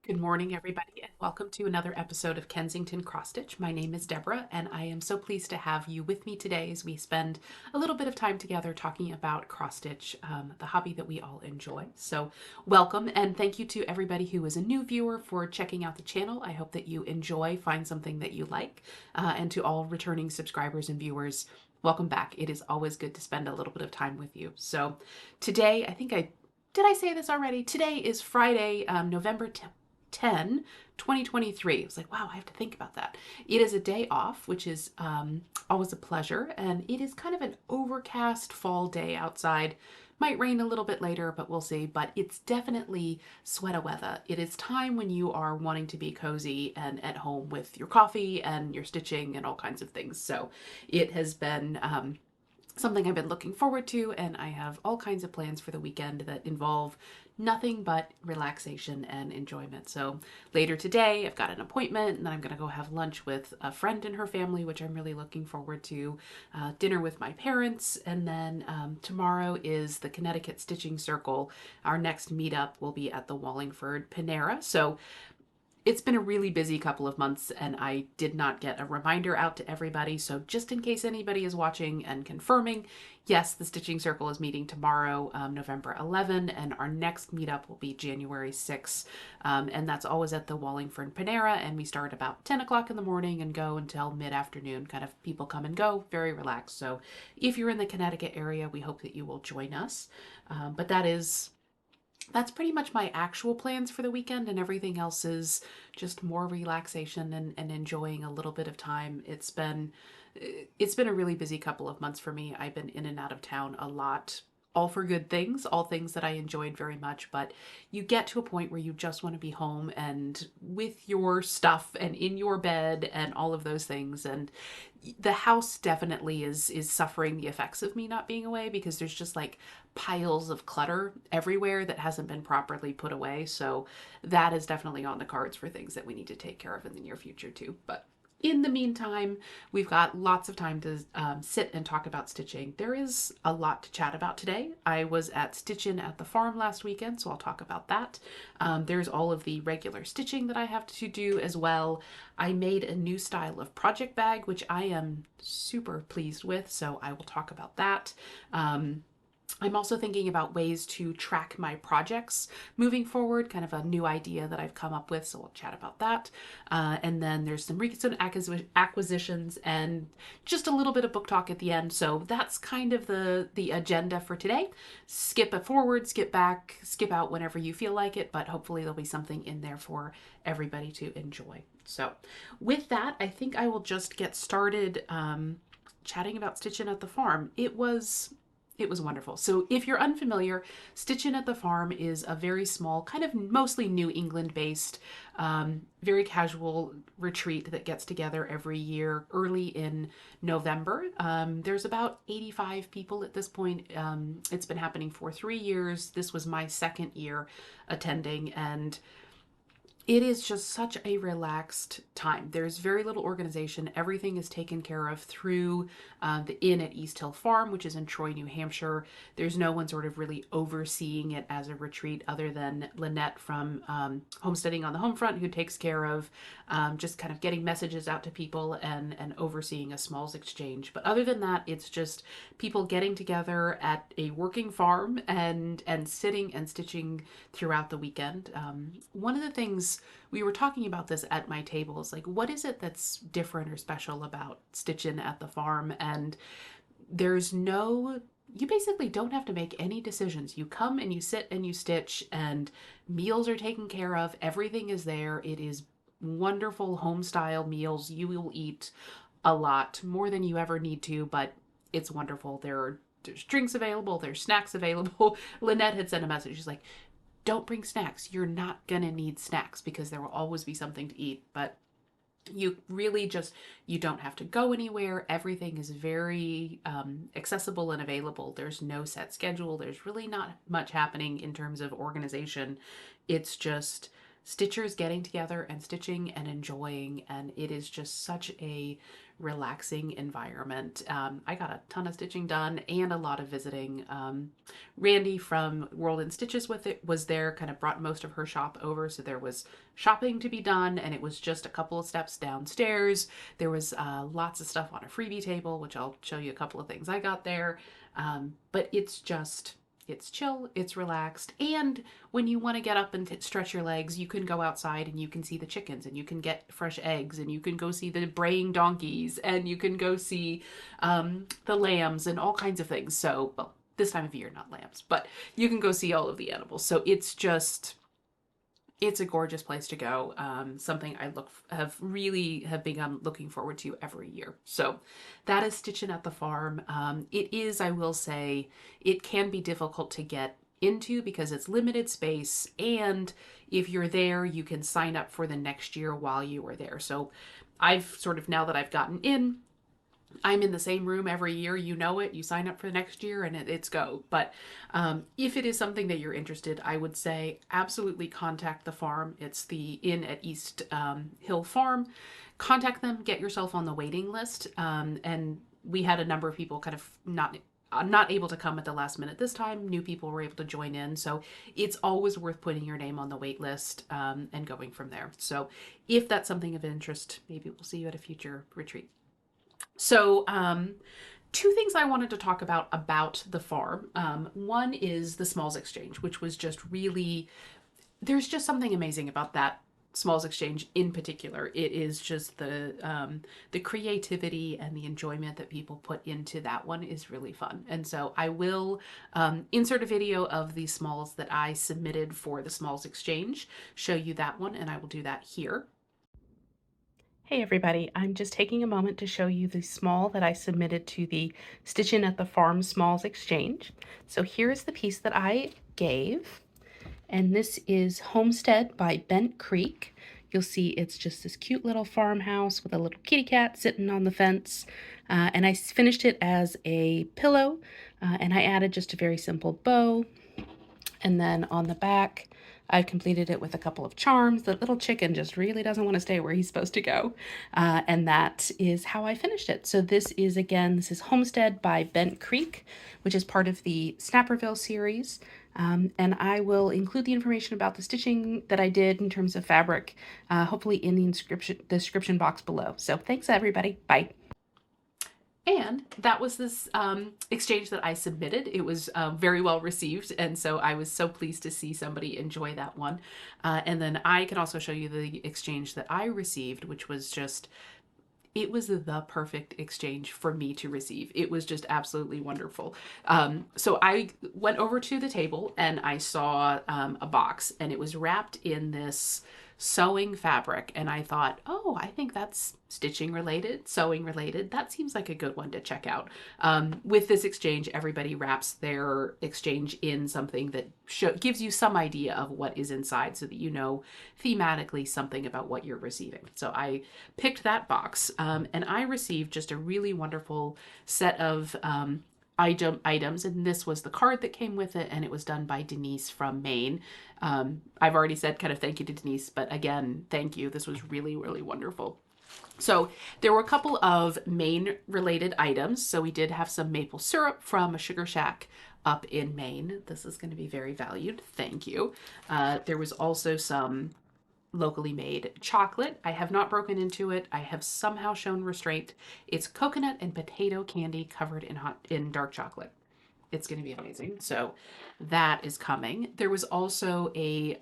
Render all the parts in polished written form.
Good morning, everybody, and welcome to another episode of Kensington Cross Stitch. My name is Deborah, and I am so pleased to have you with me today as we spend a little bit of time together talking about cross stitch, the hobby that we all enjoy. So, welcome, and thank you to everybody who is a new viewer for checking out the channel. I hope that you enjoy, find something that you like, and to all returning subscribers and viewers, welcome back. It is always good to spend a little bit of time with you. So, today, did I say this already? Today is Friday, November 10, 2023. I was like, wow, I have to think about that. It is a day off, which is always a pleasure. And it is kind of an overcast fall day outside. Might rain a little bit later, but we'll see. But it's definitely sweater weather. It is time when you are wanting to be cozy and at home with your coffee and your stitching and all kinds of things. So it has been something I've been looking forward to, and I have all kinds of plans for the weekend that involve nothing but relaxation and enjoyment. So later today, I've got an appointment, and then I'm going to go have lunch with a friend and her family, which I'm really looking forward to. Dinner with my parents, and then tomorrow is the Connecticut Stitching Circle. Our next meetup will be at the Wallingford Panera. So it's been a really busy couple of months, and I did not get a reminder out to everybody. So just in case anybody is watching and confirming, yes, the Stitching Circle is meeting tomorrow, November 11, and our next meetup will be January 6. And that's always at the Wallingford Panera, and we start about 10 o'clock in the morning and go until mid-afternoon. Kind of people come and go, very relaxed. So if you're in the Connecticut area, we hope that you will join us. But that's pretty much my actual plans for the weekend, and everything else is just more relaxation and enjoying a little bit of time. It's been a really busy couple of months for me. I've been in and out of town a lot, all for good things, all things that I enjoyed very much. But you get to a point where you just want to be home and with your stuff and in your bed and all of those things. And the house definitely is suffering the effects of me not being away, because there's just like piles of clutter everywhere that hasn't been properly put away. So that is definitely on the cards for things that we need to take care of in the near future too. But in the meantime, we've got lots of time to sit and talk about stitching. There is a lot to chat about today. I was at Stitchin' at the farm last weekend, so I'll talk about that. There's all of the regular stitching that I have to do as well. I made a new style of project bag, which I am super pleased with, so I will talk about that. I'm also thinking about ways to track my projects moving forward, kind of a new idea that I've come up with, so we'll chat about that. And then there's some recent acquisitions and just a little bit of book talk at the end. So that's kind of the agenda for today. Skip it forward, skip back, skip out whenever you feel like it, but hopefully there'll be something in there for everybody to enjoy. So with that, I think I will just get started chatting about Stitchin' at the Farm. It was wonderful. So if you're unfamiliar, Stitchin' at the Farm is a very small, kind of mostly New England based, very casual retreat that gets together every year early in November. There's about 85 people at this point. It's been happening for 3 years. This was my second year attending, and it is just such a relaxed time. There's very little organization. Everything is taken care of through the inn at East Hill Farm, which is in Troy, New Hampshire. There's no one sort of really overseeing it as a retreat other than Lynette from Homesteading on the Homefront, who takes care of just kind of getting messages out to people and overseeing a smalls exchange. But other than that, it's just people getting together at a working farm and sitting and stitching throughout the weekend. One of the things we were talking about this at my table is like, what is it that's different or special about Stitchin' at the Farm? And there's no, you basically don't have to make any decisions. You come and you sit and you stitch, and meals are taken care of. Everything is there. It is wonderful home style meals. You will eat a lot more than you ever need to, but it's wonderful. There's drinks available, there's snacks available. Lynette had sent a message. She's like, don't bring snacks. You're not going to need snacks because there will always be something to eat. But you really just, you don't have to go anywhere. Everything is very accessible and available. There's no set schedule. There's really not much happening in terms of organization. It's just stitchers getting together and stitching and enjoying, and it is just such a relaxing environment. I got a ton of stitching done and a lot of visiting. Randy from World in Stitches with it was there, kind of brought most of her shop over, so there was shopping to be done, and it was just a couple of steps downstairs. There was lots of stuff on a freebie table, which I'll show you a couple of things I got there. But it's chill, it's relaxed, and when you want to get up and stretch your legs, you can go outside and you can see the chickens, and you can get fresh eggs, and you can go see the braying donkeys, and you can go see the lambs and all kinds of things. So, well, this time of year, not lambs, but you can go see all of the animals. So it's a gorgeous place to go. Something I have begun looking forward to every year. So that is Stitching at the Farm. It is, I will say, it can be difficult to get into because it's limited space, and if you're there, you can sign up for the next year while you are there. So I've sort of, now that I've gotten in, I'm in the same room every year. You know it. You sign up for the next year and it's go. But if it is something that you're interested, I would say absolutely contact the farm. It's the Inn at East Hill Farm. Contact them. Get yourself on the waiting list. And we had a number of people kind of not able to come at the last minute this time. New people were able to join in. So it's always worth putting your name on the wait list and going from there. So if that's something of interest, maybe we'll see you at a future retreat. So, two things I wanted to talk about the farm. One is the Smalls Exchange, which was just really, there's just something amazing about that Smalls Exchange in particular. It is just the creativity and the enjoyment that people put into that one is really fun. And so I will insert a video of the Smalls that I submitted for the Smalls Exchange, show you that one, and I will do that here. Hey everybody, I'm just taking a moment to show you the small that I submitted to the Stitchin' at the Farm Smalls Exchange. So here's the piece that I gave, and this is Homestead by Bent Creek. You'll see it's just this cute little farmhouse with a little kitty cat sitting on the fence, and I finished it as a pillow, and I added just a very simple bow, and then on the back I've completed it with a couple of charms. The little chicken just really doesn't want to stay where he's supposed to go. And that is how I finished it. So this is Homestead by Bent Creek, which is part of the Snapperville series. And I will include the information about the stitching that I did in terms of fabric, hopefully in the description box below. So thanks everybody. Bye. And that was this exchange that I submitted. It was very well received, and so I was so pleased to see somebody enjoy that one. And then I can also show you the exchange that I received, which was just, it was the perfect exchange for me to receive. It was just absolutely wonderful. So I went over to the table and I saw a box, and it was wrapped in this sewing fabric, and I thought, oh, I think that's stitching related, sewing related. That seems like a good one to check out. With this exchange, everybody wraps their exchange in something that gives you some idea of what is inside, so that you know thematically something about what you're receiving. So I picked that box, and I received just a really wonderful set of items, and this was the card that came with it, and it was done by Denise from Maine. I've already said kind of thank you to Denise, but again, thank you. This was really, really wonderful. So there were a couple of Maine related items. So we did have some maple syrup from a sugar shack up in Maine. This is going to be very valued. Thank you. There was also some locally made chocolate. I have not broken into it. I have somehow shown restraint. It's coconut and potato candy covered in dark chocolate. It's going to be amazing. So that is coming. There was also a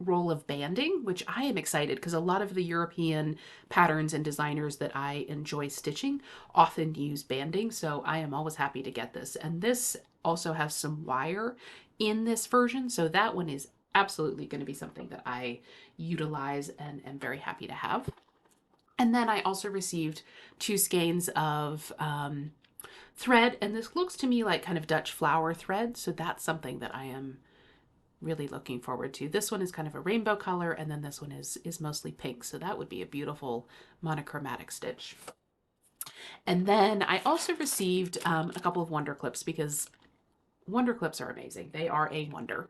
roll of banding, which I am excited because a lot of the European patterns and designers that I enjoy stitching often use banding. So I am always happy to get this. And this also has some wire in this version. So that one is absolutely going to be something that I utilize and am very happy to have. And then I also received 2 skeins of thread, and this looks to me like kind of Dutch flower thread, so that's something that I am really looking forward to. This one is kind of a rainbow color, and then this one is mostly pink, so that would be a beautiful monochromatic stitch. And then I also received a couple of wonder clips, because wonder clips are amazing. They are a wonder.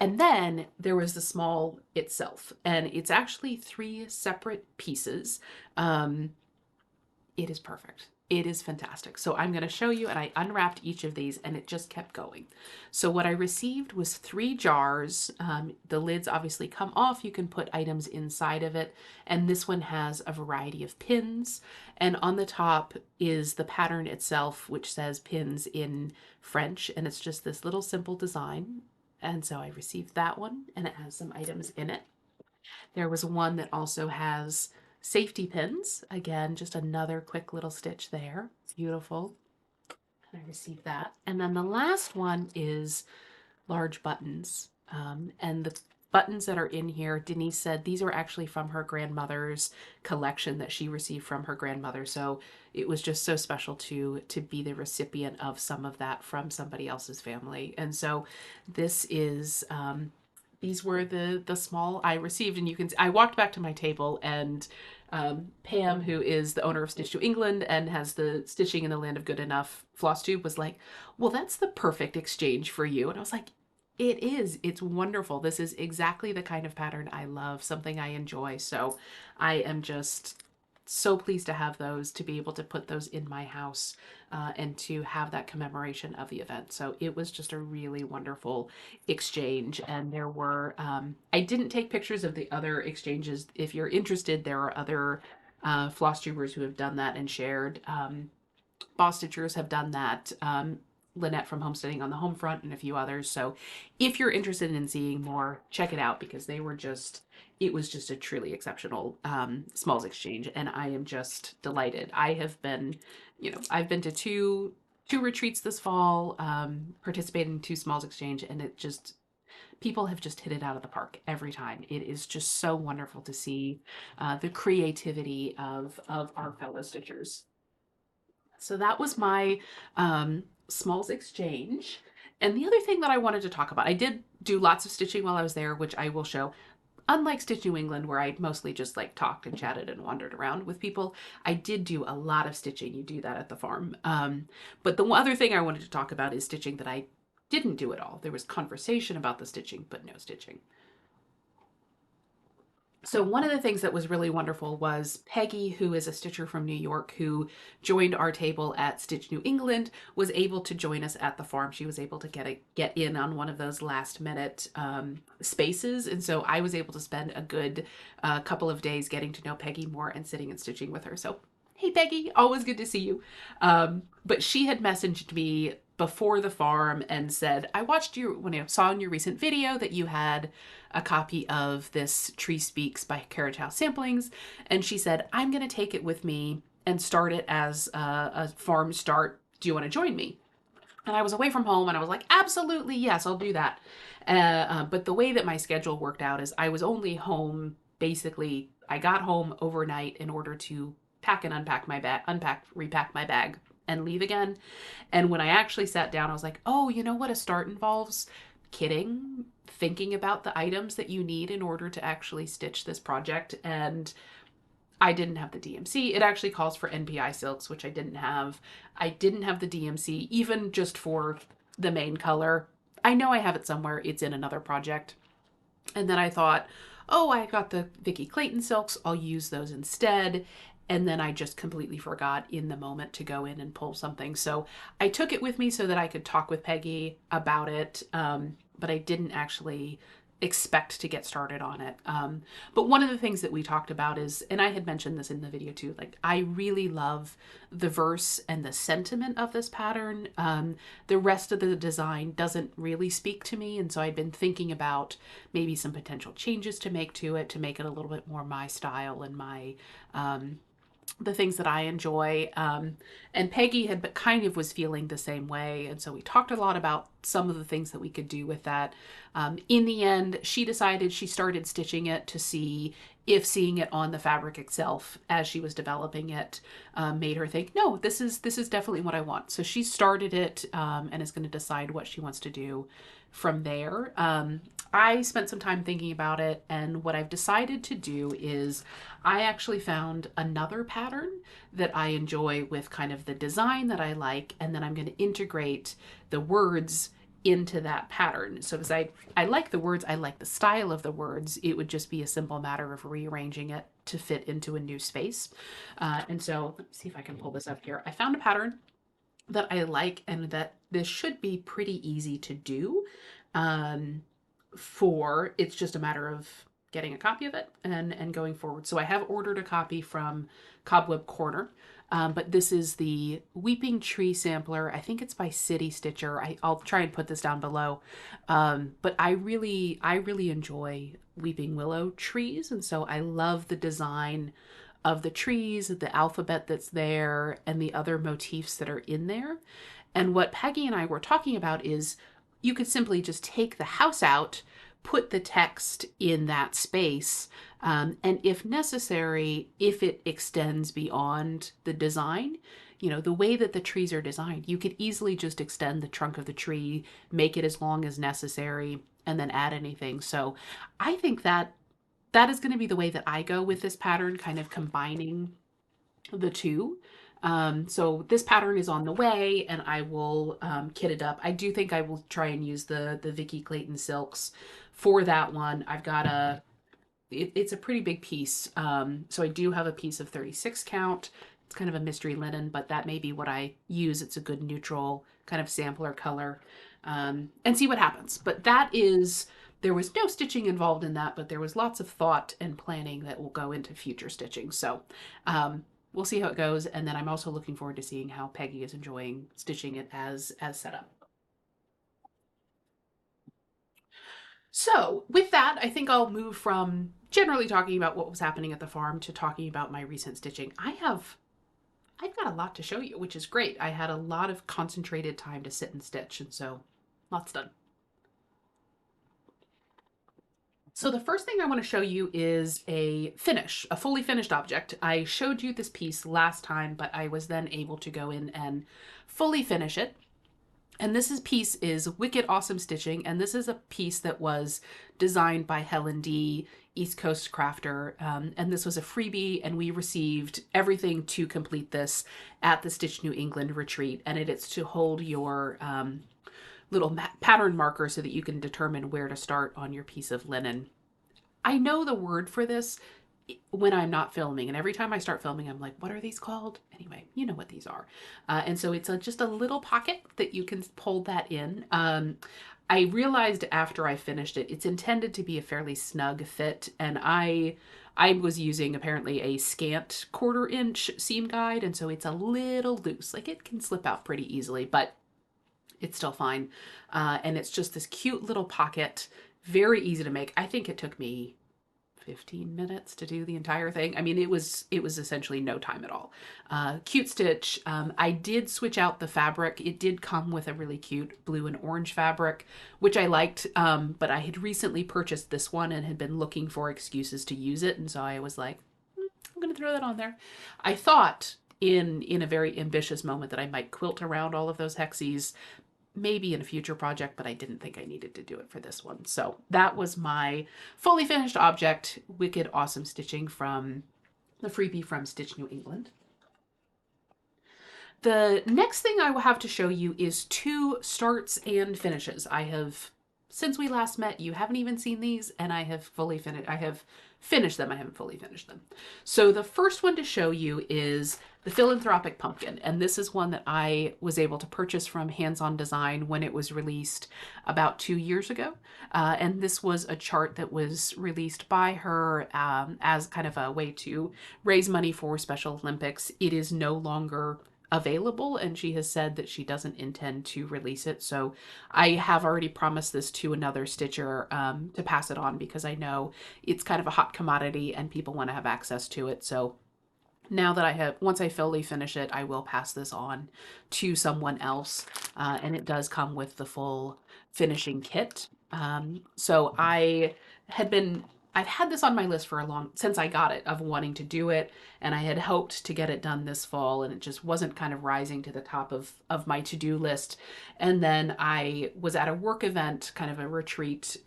And then there was the small itself, and it's actually 3 separate pieces. It is perfect. It is fantastic. So I'm going to show you, and I unwrapped each of these and it just kept going. So what I received was 3 jars. The lids obviously come off. You can put items inside of it. And this one has a variety of pins. And on the top is the pattern itself, which says pins in French. And it's just this little simple design. And so I received that one, and it has some items in it. There was one that also has safety pins. Again, just another quick little stitch there. Beautiful. I received that. And then the last one is large buttons. And the buttons that are in here, Denise said these were actually from her grandmother's collection that she received from her grandmother. So it was just so special to be the recipient of some of that from somebody else's family. And so this is these were the small I received, and you can, I walked back to my table, and Pam, who is the owner of Stitch New England and has the Stitching in the Land of Good Enough Flosstube, was like, well, that's the perfect exchange for you. And I was like, it is. It's wonderful. This is exactly the kind of pattern I love, something I enjoy. So I am just so pleased to have those, to be able to put those in my house and to have that commemoration of the event. So it was just a really wonderful exchange. And there were, I didn't take pictures of the other exchanges. If you're interested, there are other Flosstubers who have done that and shared. Boss Stitchers have done that. Lynette from Homesteading on the Homefront and a few others. So if you're interested in seeing more, check it out, because they were just, it was just a truly exceptional smalls exchange, and I am just delighted. I have been, I've been to two retreats this fall, participated in 2 smalls exchange, and it just, people have just hit it out of the park every time. It is just so wonderful to see the creativity of our fellow stitchers. So that was my smalls exchange. And the other thing that I wanted to talk about, I did do lots of stitching while I was there, which I will show. Unlike Stitch New England, where I mostly just like talked and chatted and wandered around with people, I did do a lot of stitching. You do that at the farm. But the other thing I wanted to talk about is stitching that I didn't do at all. There was conversation about the stitching, but no stitching. So one of the things that was really wonderful was Peggy, who is a stitcher from New York, who joined our table at Stitch New England, was able to join us at the farm. She was able to get in on one of those last minute spaces. And so I was able to spend a good couple of days getting to know Peggy more and sitting and stitching with her. So, hey Peggy, always good to see you. But she had messaged me before the farm and said, I watched you, when I saw in your recent video that you had a copy of this Tree Speaks by Carriage House Samplings. And she said, I'm going to take it with me and start it as a farm start. Do you want to join me? And I was away from home and I was like, absolutely, yes, I'll do that. But the way that my schedule worked out is I was only home, basically, I got home overnight in order to pack and unpack my bag, repack my bag and leave again. And when I actually sat down, I was like, oh, you know what a start involves? Kitting, thinking about the items that you need in order to actually stitch this project. And I didn't have the DMC. It actually calls for NPI silks, which I didn't have. I didn't have the DMC, even just for the main color. I know I have it somewhere. It's in another project. And then I thought, oh, I got the Vicki Clayton silks. I'll use those instead. And then I just completely forgot in the moment to go in and pull something. So I took it with me so that I could talk with Peggy about it. But I didn't actually expect to get started on it. But one of the things that we talked about is, and I had mentioned this in the video too, like I really love the verse and the sentiment of this pattern. The rest of the design doesn't really speak to me. And so I'd been thinking about maybe some potential changes to make it a little bit more my style and my, the things that I enjoy. And Peggy had kind of was feeling the same way. And so we talked a lot about some of the things that we could do with that. In the end, she decided she started stitching it to see if seeing it on the fabric itself as she was developing it made her think, no, this is definitely what I want. So she started it and is going to decide what she wants to do from there. I spent some time thinking about it, and what I've decided to do is I actually found another pattern that I enjoy with kind of the design that I like, and then I'm going to integrate the words into that pattern. So as I like the words, I like the style of the words, it would just be a simple matter of rearranging it to fit into a new space. And so let's see if I can pull this up here. I found a pattern that I like and that this should be pretty easy to do. It's just a matter of getting a copy of it and going forward. So I have ordered a copy from Cobweb Corner. But this is the Weeping Tree Sampler. I think it's by City Stitcher. I'll try and put this down below. But I really enjoy weeping willow trees. And so I love the design of the trees, the alphabet that's there, and the other motifs that are in there. And what Peggy and I were talking about is you could simply just take the house out, put the text in that space, and if necessary, if it extends beyond the design, the way that the trees are designed, you could easily just extend the trunk of the tree, make it as long as necessary, and then add anything. So I think that is going to be the way that I go with this pattern, kind of combining the two. So this pattern is on the way, and I will kit it up. I do think I will try and use the Vicky Clayton silks for that one. I've got it's a pretty big piece. So I do have a piece of 36 count. It's kind of a mystery linen, but that may be what I use. It's a good neutral kind of sampler color, and see what happens. But there was no stitching involved in that, but there was lots of thought and planning that will go into future stitching. So we'll see how it goes. And then I'm also looking forward to seeing how Peggy is enjoying stitching it as set up. So with that, I think I'll move from generally talking about what was happening at the farm to talking about my recent stitching. I've got a lot to show you, which is great. I had a lot of concentrated time to sit and stitch, and so lots done. So the first thing I want to show you is a fully finished object. I showed you this piece last time, but I was then able to go in and fully finish it. And this piece is Wicked Awesome Stitching, and this is a piece that was designed by Helen D, East Coast crafter, and this was a freebie, and we received everything to complete this at the Stitch New England retreat, and it's to hold your little pattern marker so that you can determine where to start on your piece of linen. I know the word for this when I'm not filming, and every time I start filming, I'm like, what are these called? Anyway, you know what these are. And so it's just a little pocket that you can pull that in. I realized after I finished it, it's intended to be a fairly snug fit, and I was using apparently a scant 1/4 inch seam guide, and so it's a little loose. Like, it can slip out pretty easily, but it's still fine. And it's just this cute little pocket, very easy to make. I think it took me 15 minutes to do the entire thing. I mean, it was essentially no time at all. Cute stitch. I did switch out the fabric. It did come with a really cute blue and orange fabric, which I liked, but I had recently purchased this one and had been looking for excuses to use it, and so I was like, I'm gonna throw that on there. I thought in a very ambitious moment that I might quilt around all of those hexies, maybe in a future project, but I didn't think I needed to do it for this one. So that was my fully finished object, Wicked Awesome Stitching, from the freebie from Stitch New England. The next thing I will have to show you is 2 starts and finishes. Since we last met, you haven't even seen these, and I have finished them. I haven't fully finished them. So the first one to show you is the Philanthropic Pumpkin, and this is one that I was able to purchase from Hands On Design when it was released about 2 years ago. And this was a chart that was released by her as kind of a way to raise money for Special Olympics. It is no longer available, and she has said that she doesn't intend to release it. So I have already promised this to another stitcher to pass it on, because I know it's kind of a hot commodity and people want to have access to it. So now that once I fully finish it, I will pass this on to someone else. And it does come with the full finishing kit. So I've had this on my list for since I got it, of wanting to do it, and I had hoped to get it done this fall, and it just wasn't kind of rising to the top of my to-do list. And then I was at a work event, kind of a retreat,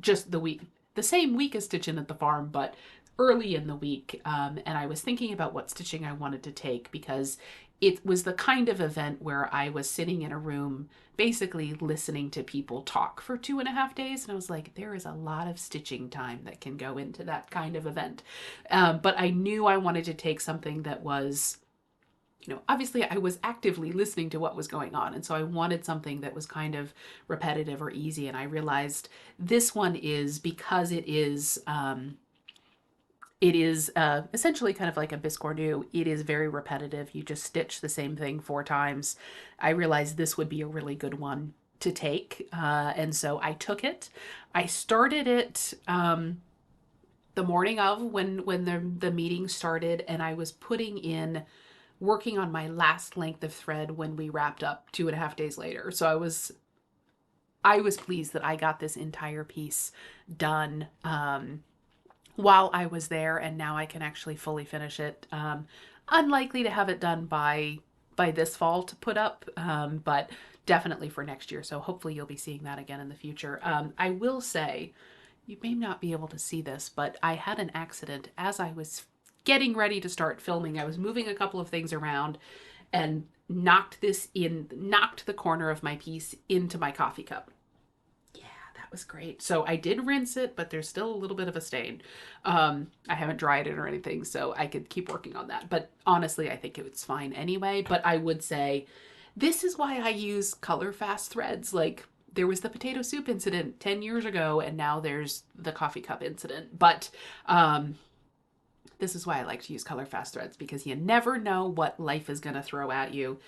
just the same week as Stitchin' at the Farm, but early in the week, and I was thinking about what stitching I wanted to take, because it was the kind of event where I was sitting in a room basically listening to people talk for 2.5 days. And I was like, there is a lot of stitching time that can go into that kind of event. But I knew I wanted to take something that was, obviously I was actively listening to what was going on. And so I wanted something that was kind of repetitive or easy. And I realized this one is, because it is essentially kind of like a biscornu. It is very repetitive. You just stitch the same thing 4 times. I realized this would be a really good one to take. And so I took it. I started it the morning of when the meeting started, and I was working on my last length of thread when we wrapped up 2.5 days later. So I was pleased that I got this entire piece done while I was there, and now I can actually fully finish it. Unlikely to have it done by this fall to put up, but definitely for next year. So hopefully you'll be seeing that again in the future. I will say, you may not be able to see this, but I had an accident as I was getting ready to start filming. I was moving a couple of things around and knocked the corner of my piece into my coffee cup. Was great. So I did rinse it, but there's still a little bit of a stain. I haven't dried it or anything, so I could keep working on that. But honestly, I think it was fine anyway. But I would say this is why I use color fast threads. Like, there was the potato soup incident 10 years ago, and now there's the coffee cup incident. But this is why I like to use color fast threads, because you never know what life is going to throw at you.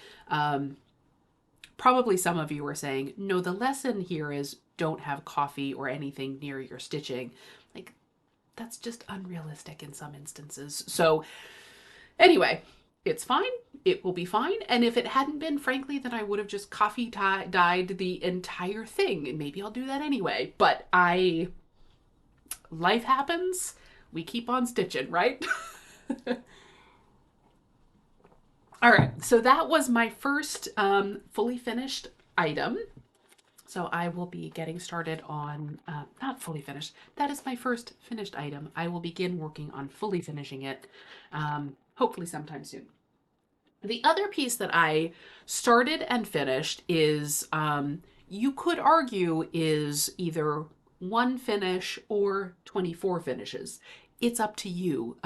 Probably some of you are saying, no, the lesson here is don't have coffee or anything near your stitching. Like, that's just unrealistic in some instances. So anyway, it's fine. It will be fine. And if it hadn't been, frankly, then I would have just coffee dyed the entire thing. And maybe I'll do that anyway. But life happens. We keep on stitching, right? All right, so that was my first fully finished item. So I will be getting started on, not fully finished, that is my first finished item. I will begin working on fully finishing it, hopefully sometime soon. The other piece that I started and finished is, you could argue, is either 1 finish or 24 finishes. It's up to you.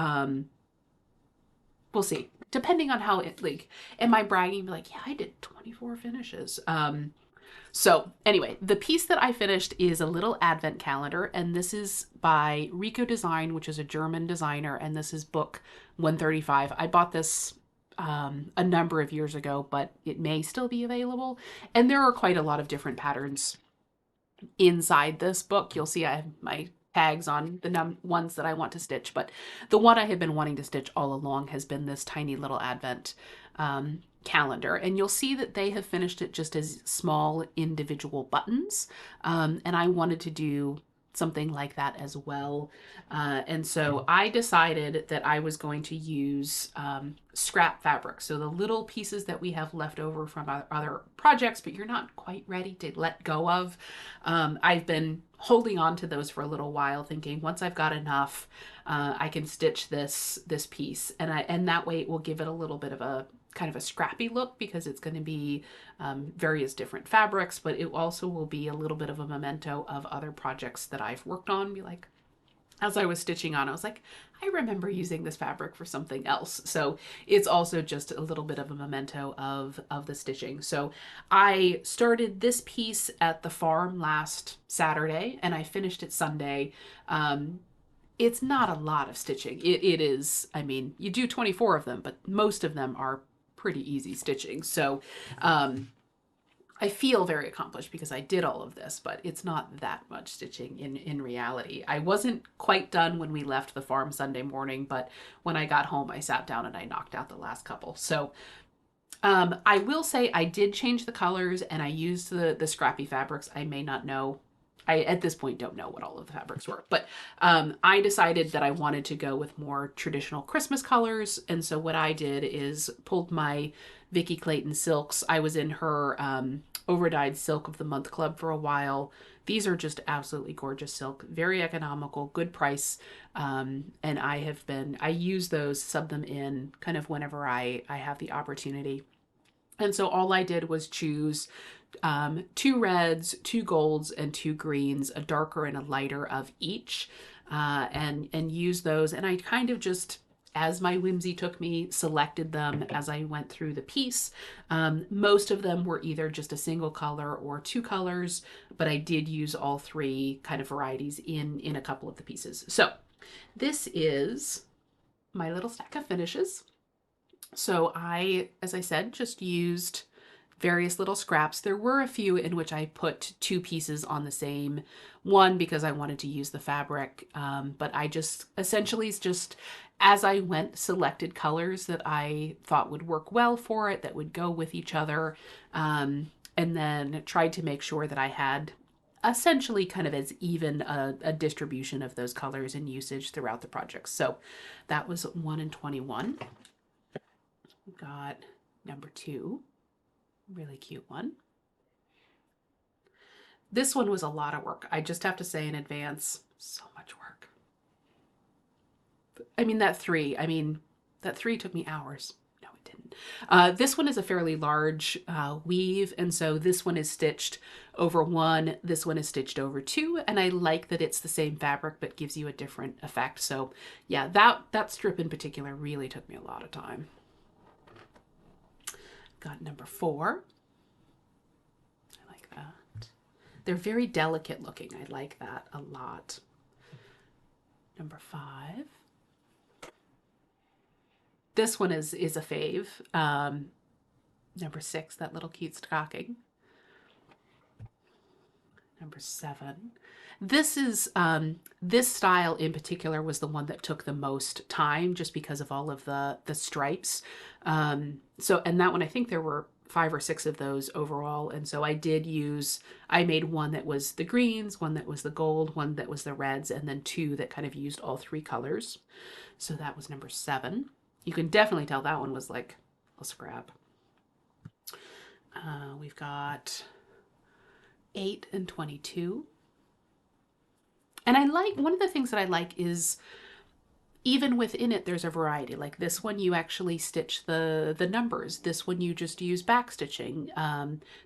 We'll see. Depending on how it, like, am I bragging? Be like, yeah, I did 24 finishes. So anyway, the piece that I finished is a little advent calendar, and this is by Rico Design, which is a German designer, and this is book 135. I bought this a number of years ago, but it may still be available. And there are quite a lot of different patterns inside this book. You'll see I have my tags on the ones that I want to stitch, but the one I have been wanting to stitch all along has been this tiny little advent calendar, and you'll see that they have finished it just as small individual buttons, and I wanted to do something like that as well, and so I decided that I was going to use scrap fabric, so the little pieces that we have left over from our other projects but you're not quite ready to let go of. I've been holding on to those for a little while, thinking once I've got enough, I can stitch this piece, and that way it will give it a little bit of a kind of a scrappy look, because it's going to be various different fabrics, but it also will be a little bit of a memento of other projects that I've worked on. Be like, as I was stitching on, I was like, I remember using this fabric for something else. So it's also just a little bit of a memento of the stitching. So I started this piece at the farm last Saturday and I finished it Sunday. It's not a lot of stitching. It is, I mean, you do 24 of them, but most of them are pretty easy stitching. So I feel very accomplished because I did all of this, but it's not that much stitching in reality. I wasn't quite done when we left the farm Sunday morning, but when I got home, I sat down and I knocked out the last couple. So I will say I did change the colors and I used the scrappy fabrics. I may not know. I, at this point, don't know what all of the fabrics were, but I decided that I wanted to go with more traditional Christmas colors. And so what I did is pulled my Vicki Clayton silks. I was in her overdyed silk of the month club for a while, These are just absolutely gorgeous silk, very economical, good price. And I use those, sub them in kind of whenever I have the opportunity. And so all I did was choose 2 reds, 2 golds, and 2 greens, a darker and a lighter of each, and use those. And I kind of just, as my whimsy took me, selected them as I went through the piece. Most of them were either just a single color or 2 colors, but I did use all 3 kind of varieties in a couple of the pieces. So this is my little stack of finishes. So I, as I said, just used various little scraps. There were a few in which I put 2 pieces on the same one because I wanted to use the fabric. But I just essentially just, as I went, selected colors that I thought would work well for it, that would go with each other. And then tried to make sure that I had essentially kind of as even a distribution of those colors and usage throughout the project. So that was 1 and 21. Got number 2, really cute one. This one was a lot of work. I just have to say in advance, so much work. I mean, that 3 took me hours. No, it didn't. This one is a fairly large weave, and so this one is stitched over 1, this one is stitched over 2, and I like that it's the same fabric but gives you a different effect. So yeah, that strip in particular really took me a lot of time. Got number 4. I like that. They're very delicate looking. I like that a lot. Number 5. This one is a fave. Number 6, that little cute stocking. Number 7. This is, this style in particular was the one that took the most time just because of all of the stripes. And that one, I think there were 5 or 6 of those overall. And so I made one that was the greens, one that was the gold, one that was the reds, and then 2 that kind of used all 3 colors. So that was number 7. You can definitely tell that one was like a scrap. We've got 8 and 22. And I like, one of the things that I like is even within it, there's a variety. Like this one, you actually stitch the numbers. This one, you just use back stitching.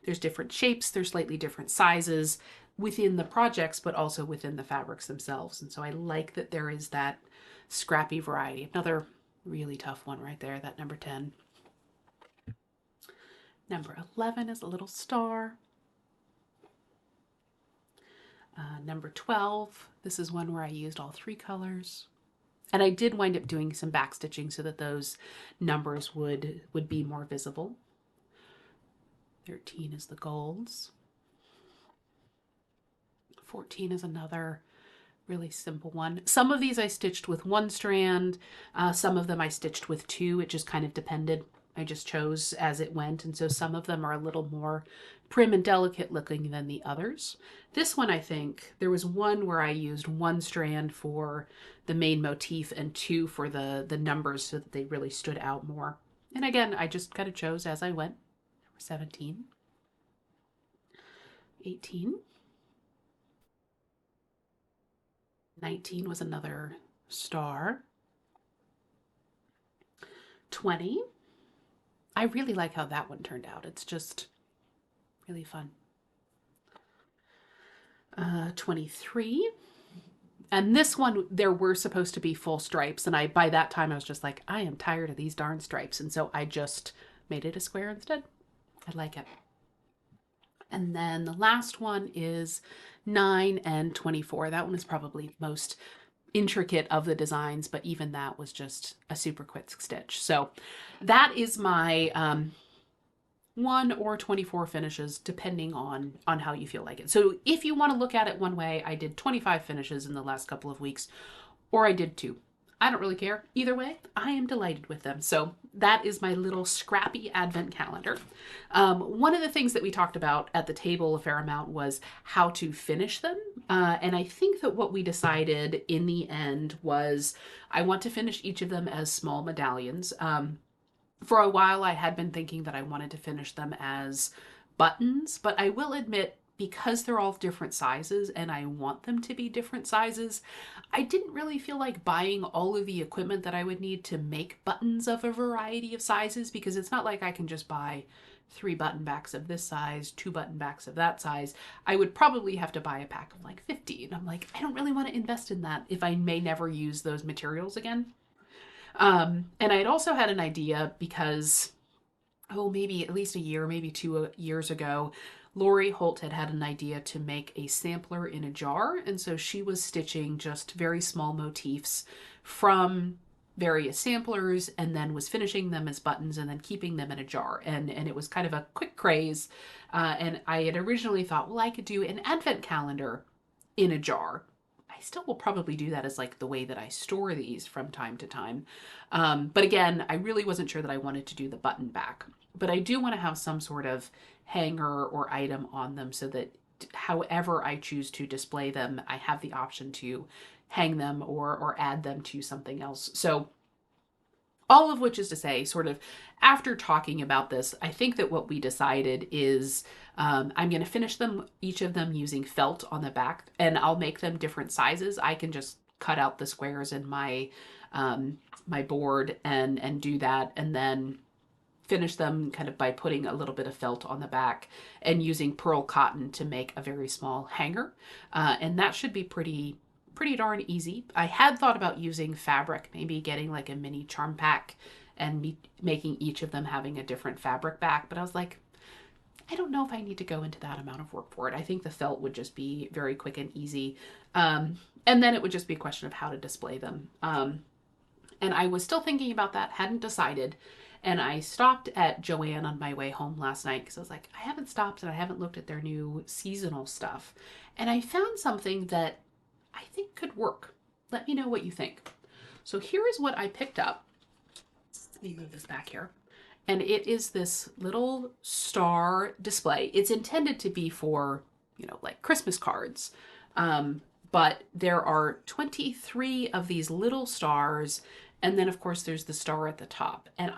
There's different shapes. There's slightly different sizes within the projects, but also within the fabrics themselves. And so I like that there is that scrappy variety. Another really tough one right there, that number 10. Number 11 is a little star. Number 12, this is one where I used all 3 colors. And I did wind up doing some back stitching so that those numbers would be more visible. 13 is the golds. 14 is another really simple one. Some of these I stitched with 1 strand. Some of them I stitched with 2. It just kind of depended. I just chose as it went. And so some of them are a little more prim and delicate looking than the others. This one, I think, there was one where I used 1 strand for the main motif and 2 for the numbers so that they really stood out more. And again, I just kind of chose as I went. Number 17. 18. 19 was another star. 20. I really like how that one turned out. It's just really fun. 23. And this one, there were supposed to be full stripes. And by that time, I was just like, I am tired of these darn stripes. And so I just made it a square instead. I like it. And then the last one is 9 and 24. That one is probably the most intricate of the designs, but even that was just a super quick stitch. So that is my 1 or 24 finishes, depending on how you feel like it. So if you want to look at it one way, I did 25 finishes in the last couple of weeks, or I did 2. I don't really care. Either way, I am delighted with them. So that is my little scrappy advent calendar. One of the things that we talked about at the table a fair amount was how to finish them. And I think that what we decided in the end was I want to finish each of them as small medallions. For a while, I had been thinking that I wanted to finish them as buttons, but I will admit because they're all different sizes and I want them to be different sizes, I didn't really feel like buying all of the equipment that I would need to make buttons of a variety of sizes, because it's not like I can just buy 3 button backs of this size, 2 button backs of that size. I would probably have to buy a pack of like 50. And I'm like, I don't really want to invest in that if I may never use those materials again. And I had also had an idea because, oh, maybe at least a year, maybe 2 years ago, Lori Holt had an idea to make a sampler in a jar. And so she was stitching just very small motifs from various samplers and then was finishing them as buttons and then keeping them in a jar. And it was kind of a quick craze. And I had originally thought, well, I could do an advent calendar in a jar. I still will probably do that as like the way that I store these from time to time. But again, I really wasn't sure that I wanted to do the button back. But I do want to have some sort of hanger or item on them so that however I choose to display them, I have the option to hang them or add them to something else. So all of which is to say, sort of after talking about this, I think that what we decided is I'm going to finish them, each of them using felt on the back, and I'll make them different sizes. I can just cut out the squares in my my board and do that, and then finish them kind of by putting a little bit of felt on the back and using pearl cotton to make a very small hanger. And that should be pretty darn easy. I had thought about using fabric, maybe getting like a mini charm pack and making each of them having a different fabric back. But I was like, I don't know if I need to go into that amount of work for it. I think the felt would just be very quick and easy. And then it would just be a question of how to display them. And I was still thinking about that, hadn't decided. And I stopped at Joann on my way home last night because I was like, I haven't stopped and I haven't looked at their new seasonal stuff. And I found something that I think could work. Let me know what you think. So here is what I picked up. Let me move this back here. And it is this little star display. It's intended to be for, you know, like Christmas cards. But there are 23 of these little stars. And then of course there's the star at the top. And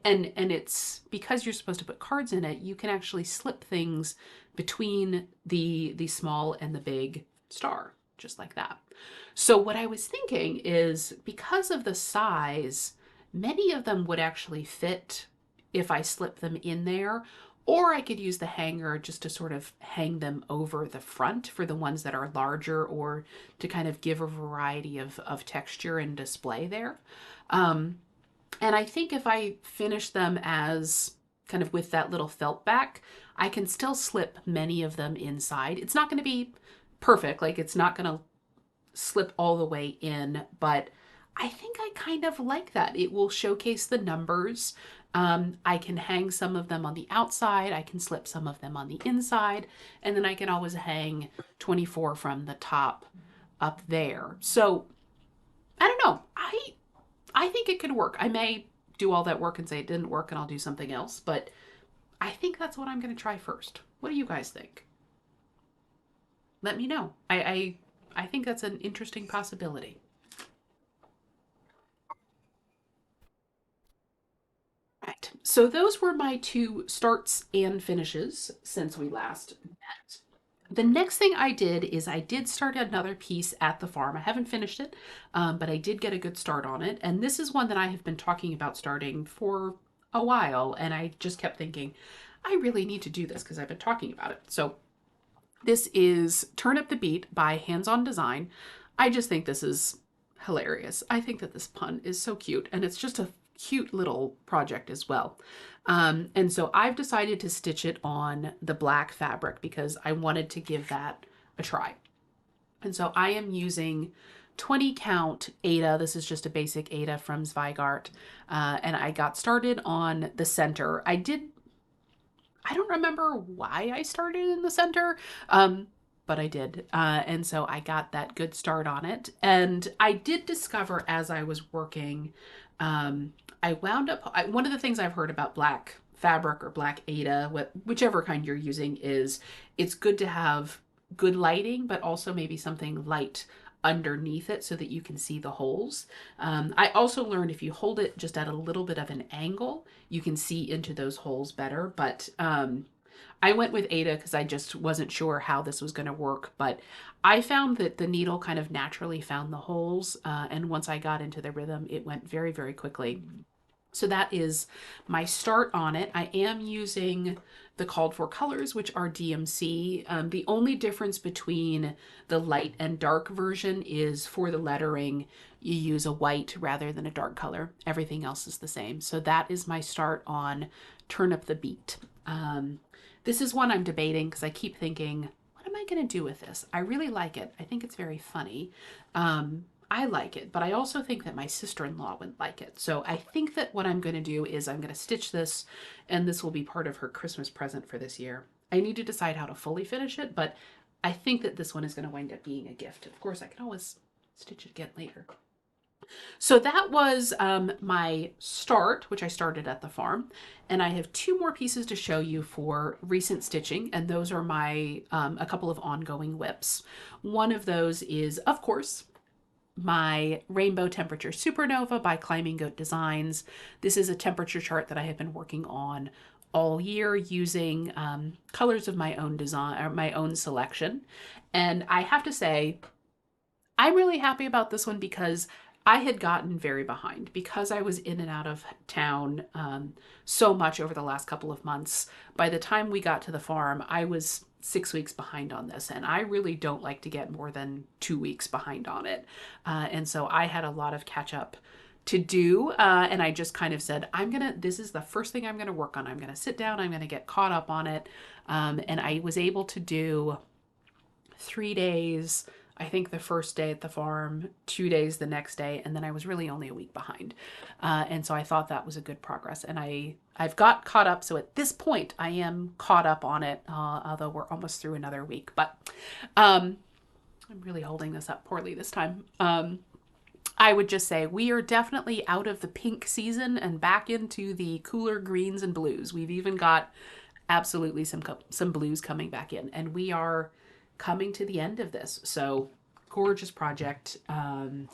it's because you're supposed to put cards in it, you can actually slip things between the small and the big star, just like that. So what I was thinking is, because of the size, many of them would actually fit if I slip them in there, or I could use the hanger just to sort of hang them over the front for the ones that are larger, or to kind of give a variety of texture and display there. And I think if I finish them as kind of with that little felt back, I can still slip many of them inside. It's not going to be perfect, like it's not going to slip all the way in, but I think I kind of like that. It will showcase the numbers. I can hang some of them on the outside, I can slip some of them on the inside, and then I can always hang 24 from the top up there. So I don't know. I think it could work. I may do all that work and say it didn't work and I'll do something else, but I think that's what I'm going to try first. What do you guys think? Let me know. I think that's an interesting possibility. Right. So those were my 2 starts and finishes since we last met. The next thing I did is I did start another piece at the farm. I haven't finished it, but I did get a good start on it. And this is one that I have been talking about starting for a while. And I just kept thinking, I really need to do this because I've been talking about it. So this is Turnip the Beet by Hands On Design. I just think this is hilarious. I think that this pun is so cute, and it's just a cute little project as well. And so I've decided to stitch it on the black fabric because I wanted to give that a try. And so I am using 20 count Aida. This is just a basic Aida from Zweigart. And I got started on the center. I don't remember why I started in the center, but I did. And so I got that good start on it. And I did discover as I was working, I wound up, one of the things I've heard about black fabric or black Aida, whichever kind you're using, is it's good to have good lighting, but also maybe something light underneath it so that you can see the holes. I also learned if you hold it just at a little bit of an angle, you can see into those holes better. But I went with Ada because I just wasn't sure how this was going to work, but I found that the needle kind of naturally found the holes, and once I got into the rhythm, it went very, very quickly. So that is my start on it. I am using the called for colors, which are DMC. The only difference between the light and dark version is for the lettering, you use a white rather than a dark color. Everything else is the same. So that is my start on Turnip the Beet. This is one I'm debating because I keep thinking, what am I going to do with this? I really like it. I think it's very funny. I like it, but I also think that my sister-in-law would like it. So I think that what I'm going to do is I'm going to stitch this, and this will be part of her Christmas present for this year. I need to decide how to fully finish it, but I think that this one is going to wind up being a gift. Of course, I can always stitch it again later. So that was my start, which I started at the farm. And I have two more pieces to show you for recent stitching, and those are my a couple of ongoing whips. One of those is, of course, my Rainbow Temperature Supernova by Climbing Goat Designs. This is a temperature chart that I have been working on all year using colors of my own design, or my own selection. And I have to say, I'm really happy about this one because I had gotten very behind because I was in and out of town so much over the last couple of months. By the time we got to the farm, I was 6 weeks behind on this, and I really don't like to get more than 2 weeks behind on it. And so I had a lot of catch up to do, and I just kind of said, this is the first thing I'm gonna work on. I'm gonna sit down, I'm gonna get caught up on it. And I was able to do 3 days, I think the first day at the farm, 2 days the next day, and then I was really only a week behind. And so I thought that was a good progress. And I've got caught up. So at this point, I am caught up on it, although we're almost through another week. But I'm really holding this up poorly this time. I would just say we are definitely out of the pink season and back into the cooler greens and blues. We've even got absolutely some blues coming back in, and we are coming to the end of this. So gorgeous project. And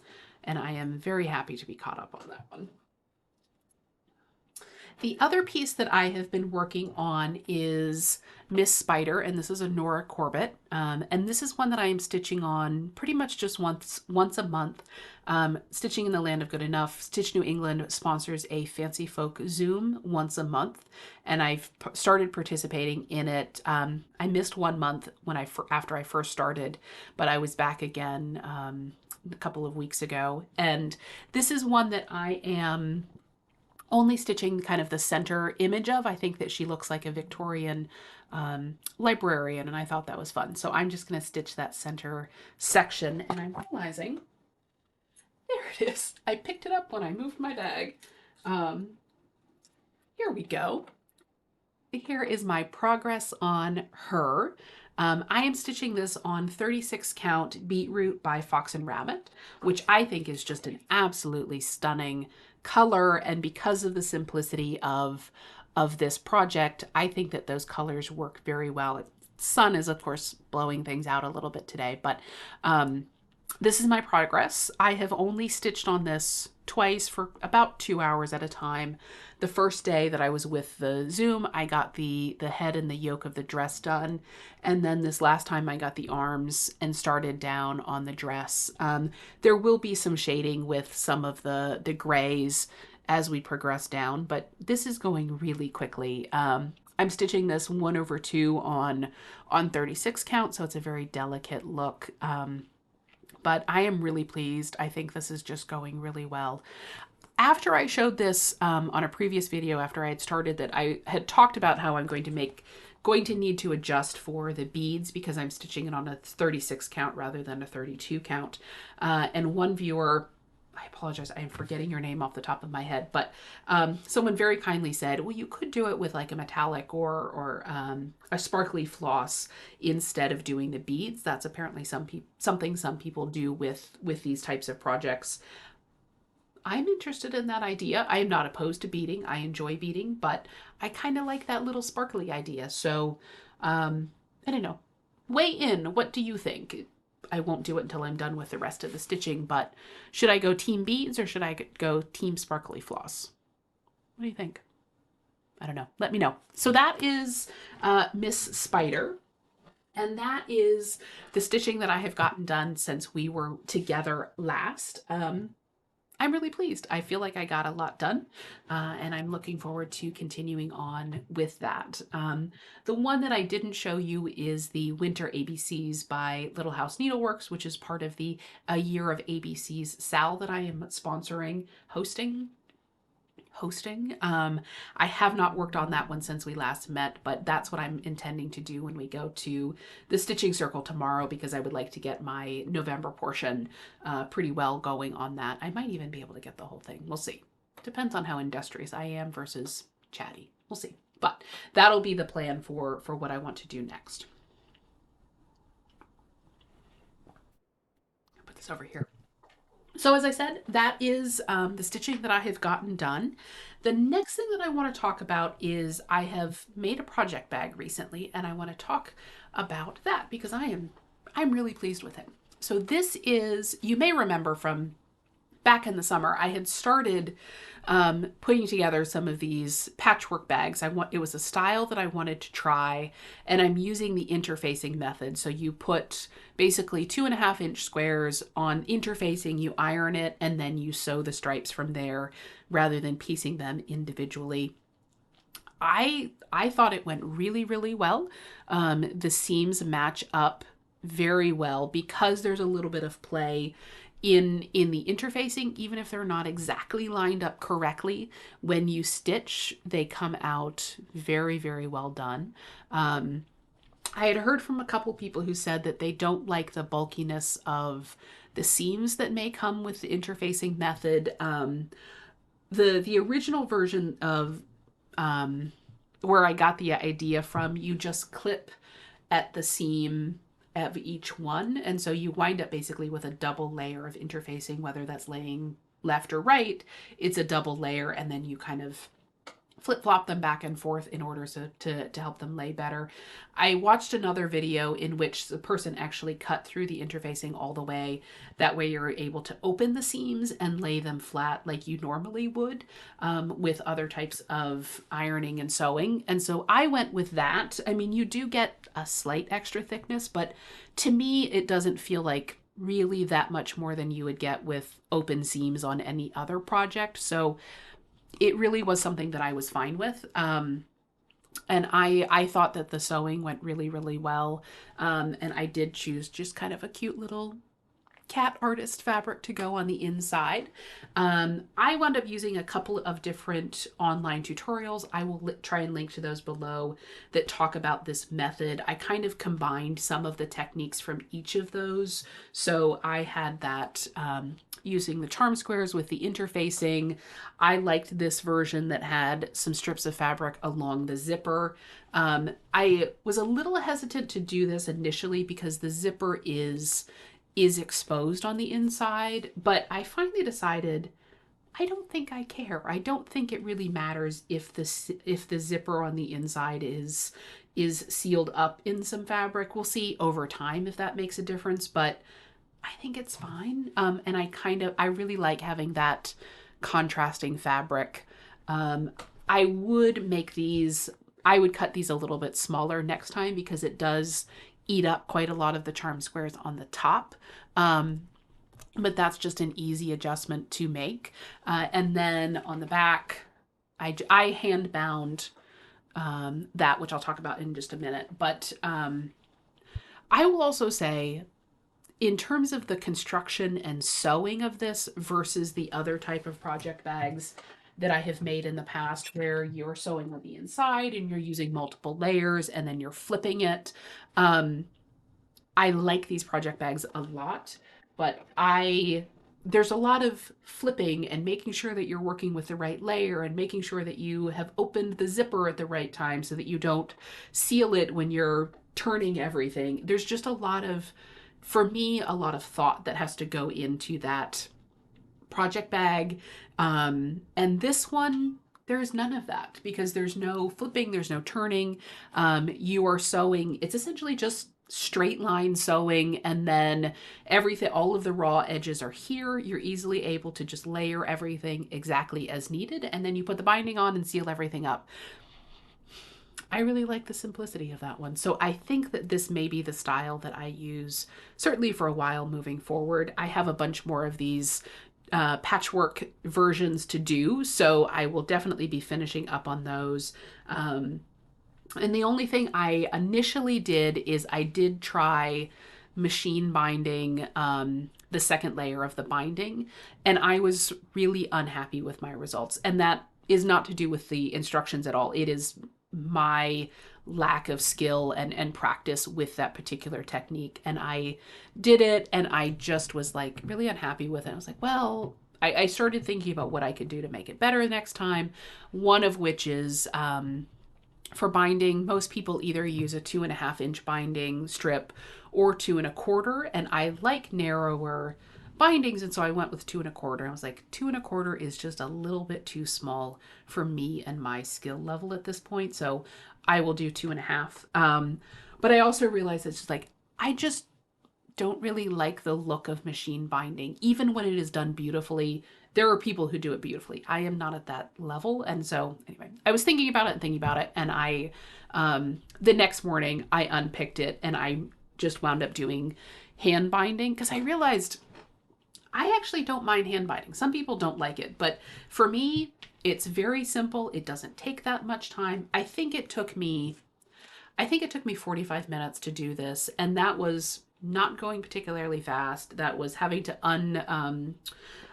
I am very happy to be caught up on that one. The other piece that I have been working on is Miss Spider, and this is a Nora Corbett. And this is one that I am stitching on pretty much just once a month. Stitching in the Land of Good Enough. Stitch New England sponsors a Fancy Folk Zoom once a month, and I've started participating in it. I missed 1 month after I first started, but I was back again a couple of weeks ago. And this is one that I am only stitching kind of the center image of. I think that she looks like a Victorian librarian, and I thought that was fun. So I'm just going to stitch that center section, and I'm realizing, there it is. I picked it up when I moved my bag. Here we go. Here is my progress on her. I am stitching this on 36 count Beetroot by Fox and Rabbit, which I think is just an absolutely stunning color. And because of the simplicity of this project, I think that those colors work very well. Sun is, of course, blowing things out a little bit today, but this is my progress. I have only stitched on this twice for about 2 hours at a time. The first day that I was with the Zoom, I got the head and the yoke of the dress done. And then this last time I got the arms and started down on the dress. There will be some shading with some of the grays as we progress down, but this is going really quickly. I'm stitching this 1/2 on 36 count, so it's a very delicate look. But I am really pleased. I think this is just going really well. After I showed this on a previous video, after I had started, that I had talked about how I'm going to need to adjust for the beads because I'm stitching it on a 36 count rather than a 32 count. And one viewer, I apologize, I am forgetting your name off the top of my head, but someone very kindly said, well, you could do it with like a metallic or a sparkly floss instead of doing the beads. That's apparently something some people do with these types of projects. I'm interested in that idea. I am not opposed to beading. I enjoy beading, but I kind of like that little sparkly idea. So I don't know. Weigh in. What do you think? I won't do it until I'm done with the rest of the stitching, but should I go team beads or should I go team sparkly floss? What do you think? I don't know. Let me know. So that is Miss Spider. And that is the stitching that I have gotten done since we were together last. I'm really pleased. I feel like I got a lot done, and I'm looking forward to continuing on with that. The one that I didn't show you is the Winter ABCs by Little House Needleworks, which is part of the A Year of ABCs SAL that I am sponsoring, hosting. I have not worked on that one since we last met, but that's what I'm intending to do when we go to the stitching circle tomorrow, because I would like to get my November portion pretty well going on that. I might even be able to get the whole thing. We'll see. Depends on how industrious I am versus chatty. We'll see. But that'll be the plan for what I want to do next. I'll put this over here. So as I said, that is the stitching that I have gotten done. The next thing that I want to talk about is I have made a project bag recently, and I want to talk about that because I'm really pleased with it. So this is, you may remember from back in the summer, I had started putting together some of these patchwork bags. It was a style that I wanted to try, and I'm using the interfacing method. So you put basically 2.5-inch squares on interfacing, you iron it, and then you sew the stripes from there rather than piecing them individually. I thought it went really, really well. The seams match up very well because there's a little bit of play in the interfacing. Even if they're not exactly lined up correctly, when you stitch, they come out very, very well done. I had heard from a couple people who said that they don't like the bulkiness of the seams that may come with the interfacing method. The original version of where I got the idea from, you just clip at the seam of each one, and so you wind up basically with a double layer of interfacing, whether that's laying left or right. It's a double layer, and then you kind of flip-flop them back and forth in order to help them lay better. I watched another video in which the person actually cut through the interfacing all the way. That way you're able to open the seams and lay them flat like you normally would with other types of ironing and sewing. And so I went with that. I mean, you do get a slight extra thickness, but to me, it doesn't feel like really that much more than you would get with open seams on any other project. So it really was something that I was fine with. And I thought that the sewing went really, really well. And I did choose just kind of a cute little cat artist fabric to go on the inside. I wound up using a couple of different online tutorials. I will try and link to those below that talk about this method. I kind of combined some of the techniques from each of those. So I had that using the charm squares with the interfacing. I liked this version that had some strips of fabric along the zipper. I was a little hesitant to do this initially because the zipper is exposed on the inside, but I finally decided I don't think I care. I don't think it really matters if the zipper on the inside is sealed up in some fabric. We'll see over time if that makes a difference, but I think it's fine. And I really like having that contrasting fabric. I would cut these a little bit smaller next time because it does eat up quite a lot of the charm squares on the top. But that's just an easy adjustment to make. And then on the back, I hand bound that, which I'll talk about in just a minute. But I will also say, in terms of the construction and sewing of this versus the other type of project bags that I have made in the past where you're sewing on the inside and you're using multiple layers and then you're flipping it. I like these project bags a lot, but there's a lot of flipping and making sure that you're working with the right layer and making sure that you have opened the zipper at the right time so that you don't seal it when you're turning everything. There's just for me, a lot of thought that has to go into that project bag. And this one, there's none of that because there's no flipping, there's no turning. You are sewing. It's essentially just straight line sewing, and then all of the raw edges are here. You're easily able to just layer everything exactly as needed, and then you put the binding on and seal everything up. I really like the simplicity of that one. So I think that this may be the style that I use certainly for a while moving forward. I have a bunch more of these patchwork versions to do, so I will definitely be finishing up on those. And the only thing I initially did is I did try machine binding the second layer of the binding, and I was really unhappy with my results. And that is not to do with the instructions at all. It is my lack of skill and practice with that particular technique. And I did it, and I just was like really unhappy with it. I was like, well, I started thinking about what I could do to make it better next time. One of which is for binding, most people either use a 2.5-inch binding strip or 2.25, and I like narrower bindings, and so I went with 2.25. I was like, 2.25 is just a little bit too small for me and my skill level at this point, so I will do 2.5. But I also realized it's just like, I just don't really like the look of machine binding, even when it is done beautifully. There are people who do it beautifully. I am not at that level. And so anyway, I was thinking about it, and I, the next morning I unpicked it and I just wound up doing hand binding because I realized I actually don't mind hand binding. Some people don't like it, but for me, it's very simple. It doesn't take that much time. I think it took me 45 minutes to do this, and that was not going particularly fast. That was having to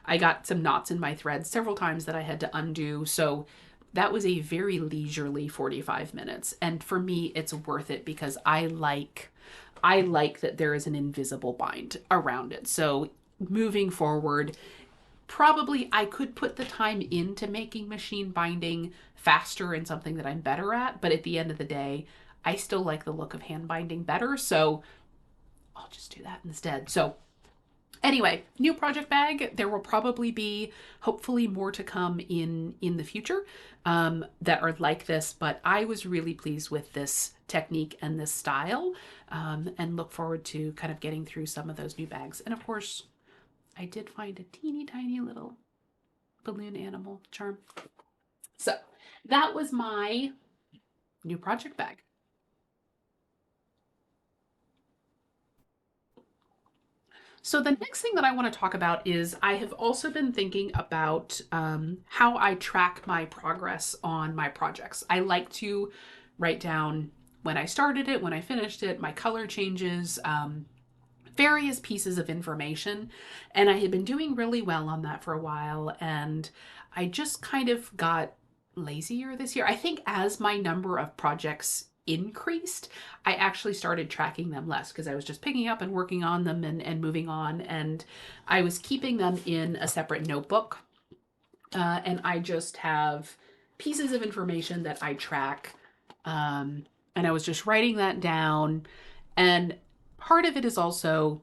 I got some knots in my thread several times that I had to undo. So that was a very leisurely 45 minutes. And for me, it's worth it because I like that there is an invisible bind around it. So moving forward, probably I could put the time into making machine binding faster and something that I'm better at. But at the end of the day, I still like the look of hand binding better. So I'll just do that instead. So anyway, new project bag. There will probably be, hopefully, more to come in the future that are like this. But I was really pleased with this technique and this style, and look forward to kind of getting through some of those new bags. And of course, I did find a teeny tiny little balloon animal charm. So that was my new project bag. So the next thing that I want to talk about is I have also been thinking about how I track my progress on my projects. I like to write down when I started it, when I finished it, my color changes, various pieces of information. And I had been doing really well on that for a while, and I just kind of got lazier this year. I think as my number of projects increased, I actually started tracking them less because I was just picking up and working on them and moving on. And I was keeping them in a separate notebook. And I just have pieces of information that I track. And I was just writing that down. And part of it is also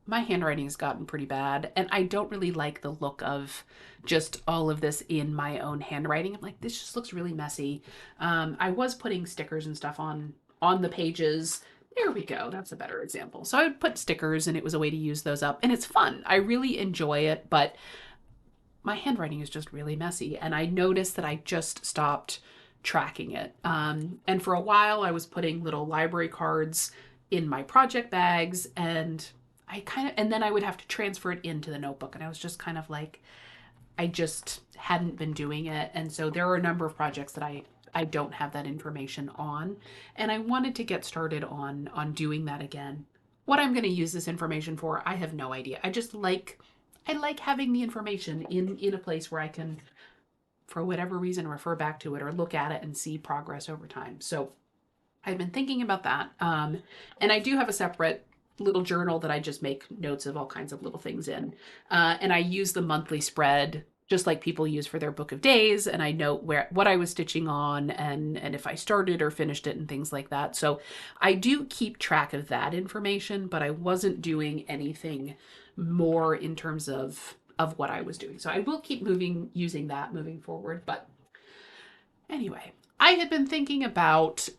my handwriting has gotten pretty bad, and I don't really like the look of just all of this in my own handwriting. I'm like, this just looks really messy. I was putting stickers and stuff on the pages. There we go. That's a better example. So I would put stickers, and it was a way to use those up, and it's fun. I really enjoy it, but my handwriting is just really messy, and I noticed that I just stopped tracking it. And for a while, I was putting little library cards in my project bags, and then I would have to transfer it into the notebook. And I was just kind of like, I just hadn't been doing it. And so there are a number of projects that I don't have that information on. And I wanted to get started on doing that again. What I'm going to use this information for, I have no idea. I like having the information in a place where I can, for whatever reason, refer back to it or look at it and see progress over time. So I've been thinking about that. And I do have a separate little journal that I just make notes of all kinds of little things in. And I use the monthly spread just like people use for their book of days. And I note what I was stitching on and if I started or finished it and things like that. So I do keep track of that information, but I wasn't doing anything more in terms of what I was doing. So I will keep using that moving forward. But anyway, I had been thinking about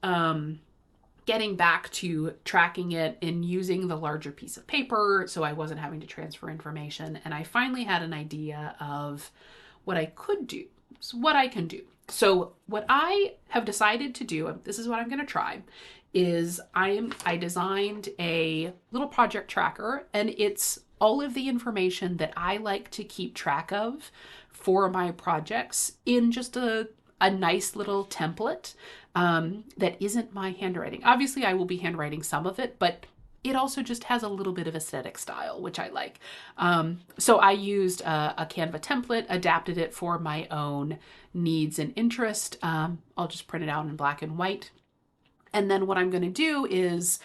getting back to tracking it and using the larger piece of paper so I wasn't having to transfer information. And I finally had an idea of what I could do. what I can do. So what I have decided to do, and this is what I'm going to try, is I designed a little project tracker, and it's all of the information that I like to keep track of for my projects in just a nice little template that isn't my handwriting. Obviously, I will be handwriting some of it, but it also just has a little bit of aesthetic style, which I like. So I used a Canva template, adapted it for my own needs and interest. I'll just print it out in black and white. And then what I'm going to do is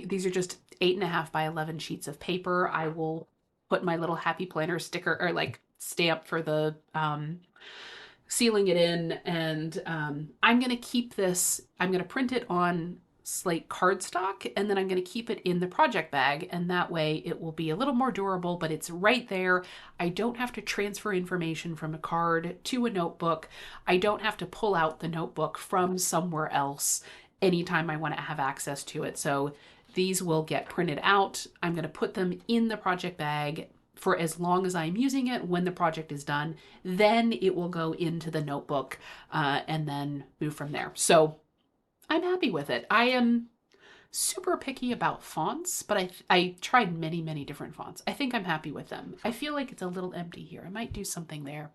these are just 8.5 by 11 sheets of paper. I will put my little happy planner sticker or like stamp for the sealing it in. And I'm going to keep this, I'm going to print it on slate cardstock, and then I'm going to keep it in the project bag, and that way it will be a little more durable, but it's right there. I don't have to transfer information from a card to a notebook. I don't have to pull out the notebook from somewhere else anytime I want to have access to it. So these will get printed out. I'm going to put them in the project bag for as long as I'm using it. When the project is done, then it will go into the notebook and then move from there. So I'm happy with it. I am super picky about fonts, but I tried many, many different fonts. I think I'm happy with them. I feel like it's a little empty here. I might do something there.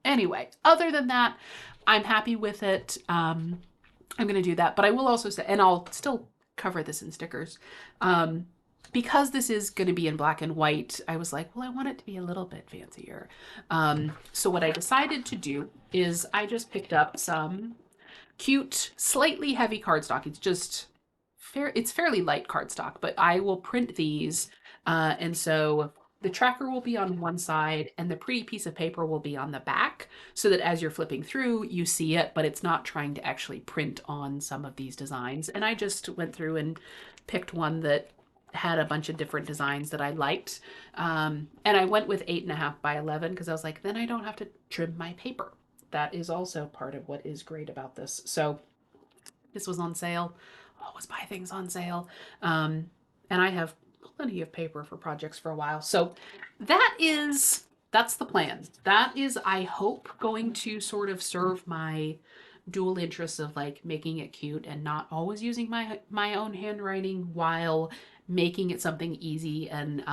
Anyway, other than that, I'm happy with it. I'm going to do that, but I will also say, and I'll still cover this in stickers, because this is going to be in black and white. I was like, well, I want it to be a little bit fancier. So what I decided to do is I just picked up some cute, slightly heavy cardstock. It's just it's fairly light cardstock, but I will print these. And so the tracker will be on one side and the pretty piece of paper will be on the back, so that as you're flipping through, you see it, but it's not trying to actually print on some of these designs. And I just went through and picked one that had a bunch of different designs that I liked. And I went with 8.5 by 11 because I was like, then I don't have to trim my paper. That is also part of what is great about this. So this was on sale. Always buy things on sale. And I have plenty of paper for projects for a while. So that's the plan. That is, I hope, going to sort of serve my dual interests of like making it cute and not always using my own handwriting while making it something easy and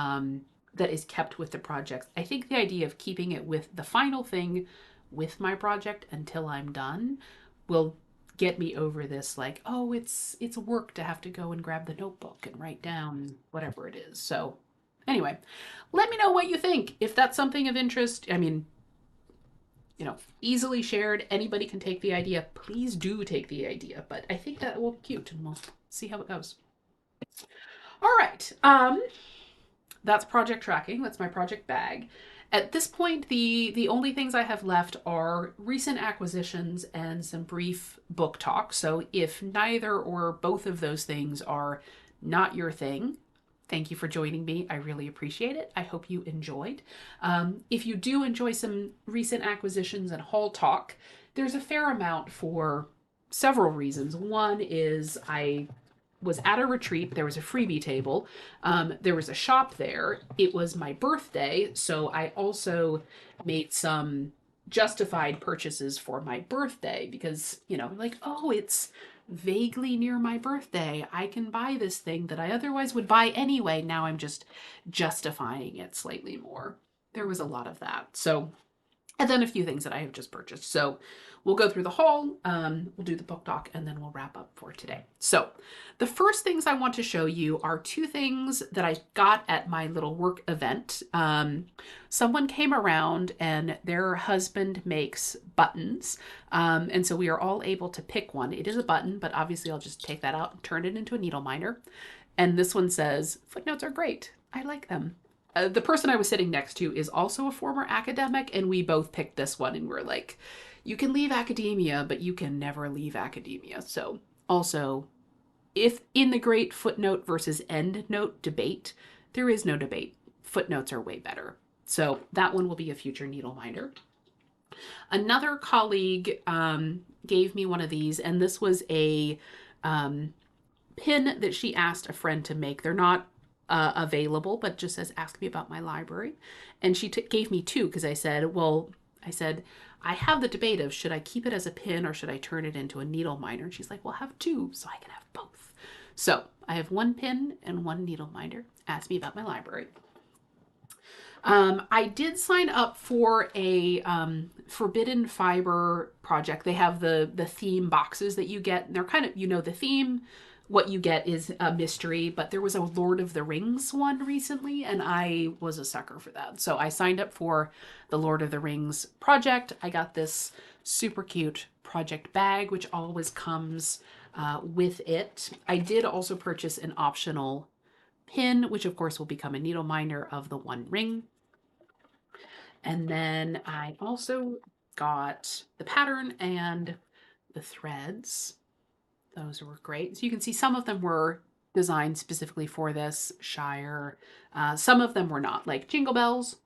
that is kept with the project. I think the idea of keeping it with the final thing with my project until I'm done will get me over this, like, oh, it's work to have to go and grab the notebook and write down whatever it is. So anyway, let me know what you think. If that's something of interest, I mean, easily shared. Anybody can take the idea. Please do take the idea. But I think that will be cute, and we'll see how it goes. All right. That's project tracking. That's my project bag. At this point, the only things I have left are recent acquisitions and some brief book talk. So if neither or both of those things are not your thing, thank you for joining me. I really appreciate it. I hope you enjoyed. If you do enjoy some recent acquisitions and haul talk, there's a fair amount for several reasons. One is I was at a retreat. There was a freebie table. There was a shop there. It was my birthday, so I also made some justified purchases for my birthday because, like, oh, it's vaguely near my birthday. I can buy this thing that I otherwise would buy anyway. Now I'm just justifying it slightly more. There was a lot of that. So, and then a few things that I have just purchased. So we'll go through the haul, we'll do the book talk, and then we'll wrap up for today. So the first things I want to show you are two things that I got at my little work event. Someone came around and their husband makes buttons. And so we are all able to pick one. It is a button, but obviously I'll just take that out and turn it into a needle miner. And this one says, "Footnotes are great. I like them." The person I was sitting next to is also a former academic, and we both picked this one, and we're like, you can leave academia, but you can never leave academia. So also, if in the great footnote versus end note debate, there is no debate. Footnotes are way better. So that one will be a future needle miner. Another colleague gave me one of these, and this was a pin that she asked a friend to make. They're not available, but just says, ask me about my library. And she gave me two because I said, well, I said, I have the debate of should I keep it as a pin or should I turn it into a needle minder? And she's like, well, have two so I can have both. So I have one pin and one needle minder. Ask me about my library. I did sign up for a Forbidden Fiber project. They have the theme boxes that you get. And they're kind of, you know, the theme. What you get is a mystery, but there was a Lord of the Rings one recently, and I was a sucker for that. So I signed up for the Lord of the Rings project. I got this super cute project bag, which always comes with it. I did also purchase an optional pin, which of course will become a needle minder of the one ring. And then I also got the pattern and the threads. Those were great. So you can see some of them were designed specifically for this Shire. Some of them were not, like Jingle Bells,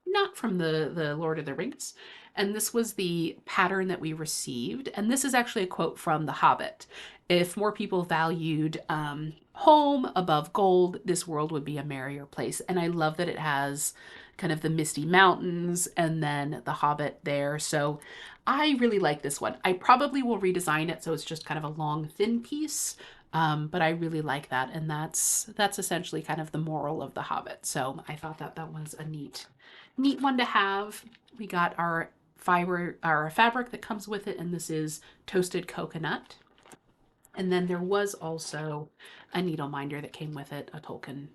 not from the Lord of the Rings. And this was the pattern that we received. And this is actually a quote from The Hobbit. If more people valued home above gold, this world would be a merrier place. And I love that it has kind of the misty mountains and then the Hobbit there. So I really like this one. I probably will redesign it so it's just kind of a long, thin piece. But I really like that. And that's essentially kind of the moral of The Hobbit. So I thought that was a neat one to have. We got our fabric that comes with it, and this is toasted coconut. And then there was also a needle minder that came with it, a Tolkien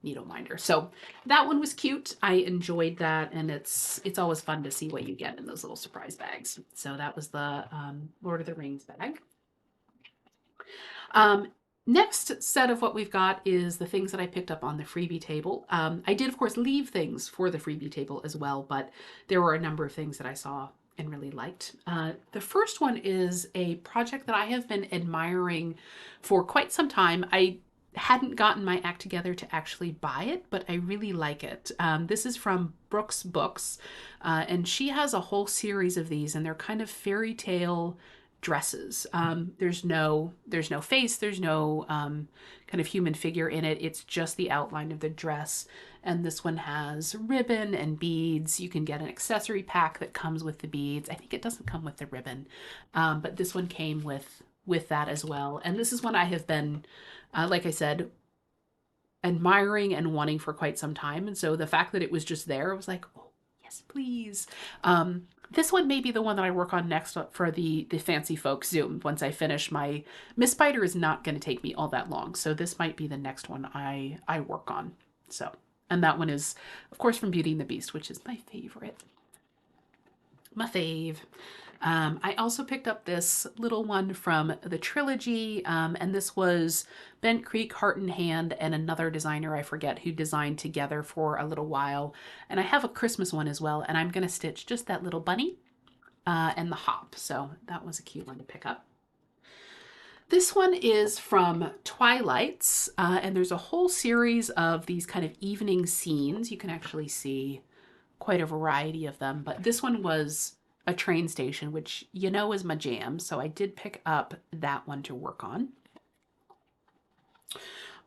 needle minder. So that one was cute. I enjoyed that, and it's always fun to see what you get in those little surprise bags. So that was the Lord of the Rings bag. Next set of what we've got is the things that I picked up on the freebie table. I did, of course, leave things for the freebie table as well, but there were a number of things that I saw and really liked. The first one is a project that I have been admiring for quite some time. I hadn't gotten my act together to actually buy it, but I really like it. This is from Brooks Books, and she has a whole series of these, and they're kind of fairy tale dresses. There's no face, there's no kind of human figure in it. It's just the outline of the dress. And this one has ribbon and beads. You can get an accessory pack that comes with the beads. I think it doesn't come with the ribbon, but this one came with that as well. And this is one I have been, like I said, admiring and wanting for quite some time. And so the fact that it was just there, I was like, oh, yes, please. This one may be the one that I work on next for the Fancy Folks Zoom. Once I finish my Miss Spider is not going to take me all that long. So this might be the next one I work on. So, and that one is, of course, from Beauty and the Beast, which is my favorite. My fave. I also picked up this little one from the trilogy, and this was Bent Creek, Heart and Hand, and another designer, I forget, who designed together for a little while. And I have a Christmas one as well, and I'm going to stitch just that little bunny and the hop. So that was a cute one to pick up. This one is from Twilights, and there's a whole series of these kind of evening scenes. You can actually see quite a variety of them, but this one was a train station, which you know is my jam, so I did pick up that one to work on.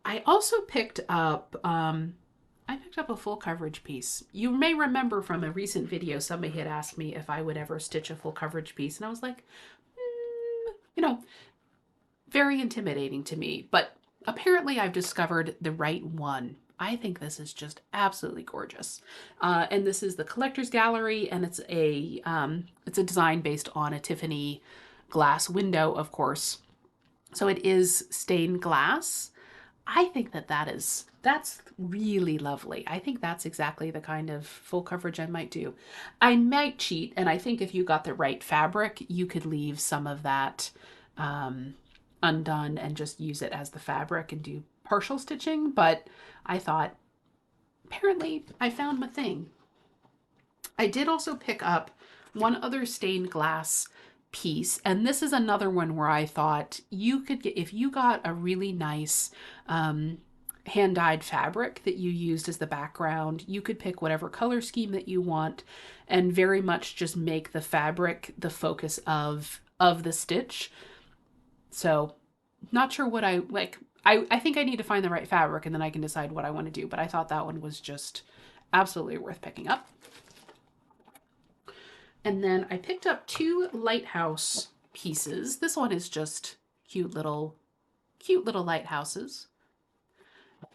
I also picked up a full coverage piece. You may remember from a recent video somebody had asked me if I would ever stitch a full coverage piece, and I was like, you know, very intimidating to me, but apparently I've discovered the right one. I think this is just absolutely gorgeous. And this is the Collector's Gallery, and it's a design based on a Tiffany glass window, of course. So it is stained glass. I think that's really lovely. I think that's exactly the kind of full coverage I might do. I might cheat, and I think if you got the right fabric, you could leave some of that undone and just use it as the fabric and do partial stitching, but I thought, apparently I found my thing. I did also pick up one other stained glass piece, and this is another one where I thought you could get, if you got a really nice hand-dyed fabric that you used as the background, you could pick whatever color scheme that you want and very much just make the fabric the focus of the stitch. So not sure what I like. I think I need to find the right fabric and then I can decide what I want to do. But I thought that one was just absolutely worth picking up. And then I picked up 2 lighthouse pieces. This one is just cute little lighthouses.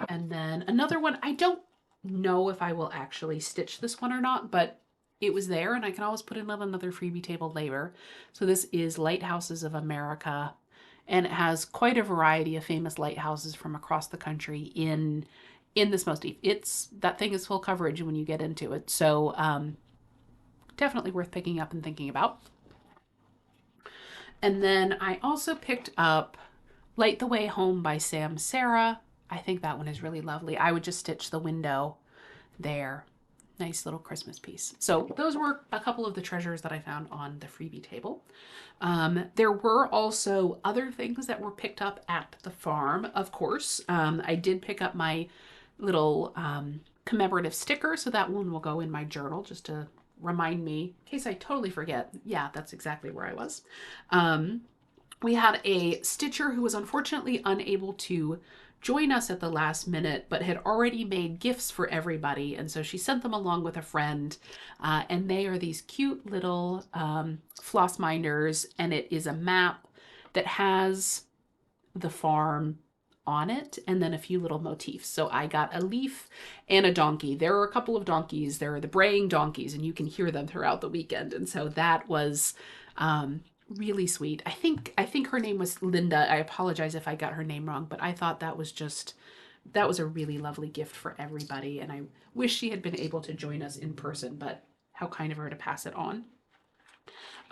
And then another one, I don't know if I will actually stitch this one or not, but it was there and I can always put it on another freebie table later. So this is Lighthouses of America, and it has quite a variety of famous lighthouses from across the country in this motif. That thing is full coverage when you get into it. So definitely worth picking up and thinking about. And then I also picked up Light the Way Home by Sam Sarah. I think that one is really lovely. I would just stitch the window there. Nice little Christmas piece. So those were a couple of the treasures that I found on the freebie table. There were also other things that were picked up at the farm, of course. I did pick up my little commemorative sticker, so that one will go in my journal just to remind me in case I totally forget. Yeah, that's exactly where I was. We had a stitcher who was unfortunately unable to join us at the last minute, but had already made gifts for everybody. And so she sent them along with a friend. And they are these cute little floss minders. And it is a map that has the farm on it and then a few little motifs. So I got a leaf and a donkey. There are a couple of donkeys. There are the braying donkeys, and you can hear them throughout the weekend. And so that was really sweet. I think her name was Linda. I apologize if I got her name wrong, but I thought that was a really lovely gift for everybody, and I wish she had been able to join us in person, but how kind of her to pass it on.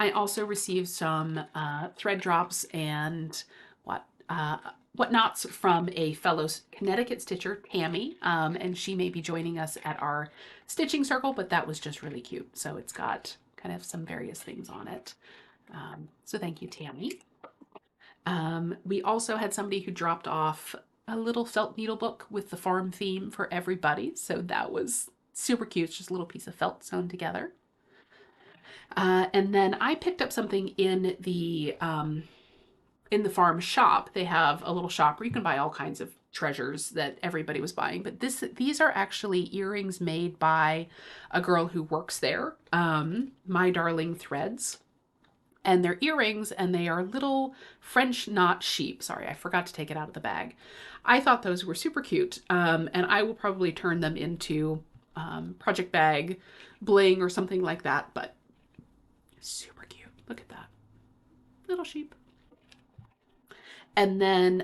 I also received some thread drops and whatnots from a fellow Connecticut stitcher, Tammy, and she may be joining us at our stitching circle, but that was just really cute. So it's got kind of some various things on it. So thank you, Tammy. We also had somebody who dropped off a little felt needle book with the farm theme for everybody. So that was super cute. It's just a little piece of felt sewn together. And then I picked up something in the farm shop. They have a little shop where you can buy all kinds of treasures that everybody was buying. But these are actually earrings made by a girl who works there, My Darling Threads. And they're earrings, and they are little French knot sheep. Sorry, I forgot to take it out of the bag. I thought those were super cute, and I will probably turn them into project bag bling or something like that, but super cute. Look at that. Little sheep. And then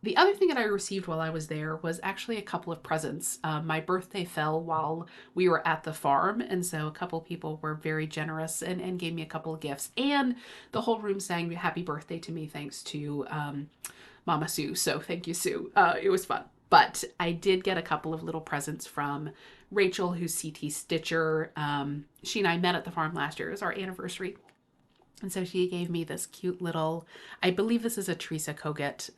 the other thing that I received while I was there was actually a couple of presents. My birthday fell while we were at the farm, and so a couple people were very generous and gave me a couple of gifts. And the whole room sang happy birthday to me thanks to Mama Sue. So thank you, Sue. It was fun. But I did get a couple of little presents from Rachel, who's CT Stitcher. She and I met at the farm last year. It was our anniversary. And so she gave me this cute little, I believe this is a Teresa Koget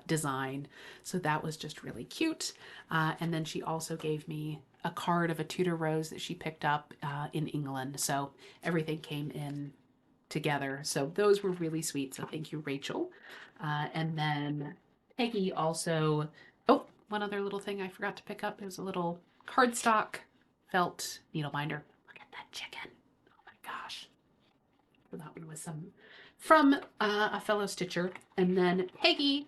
design. So that was just really cute. And then she also gave me a card of a Tudor rose that she picked up in England. So everything came in together. So those were really sweet. So thank you, Rachel. And then Peggy also, oh, one other little thing I forgot to pick up. It was a little cardstock felt needle binder. Look at that chicken. Oh my gosh. So that one was from a fellow stitcher. And then Peggy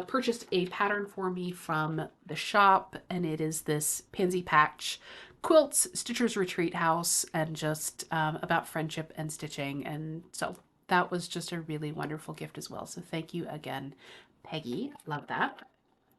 purchased a pattern for me from the shop, and it is this Pansy Patch Quilts Stitcher's Retreat House, and just about friendship and stitching. And so that was just a really wonderful gift as well. So thank you again, Peggy. Love that.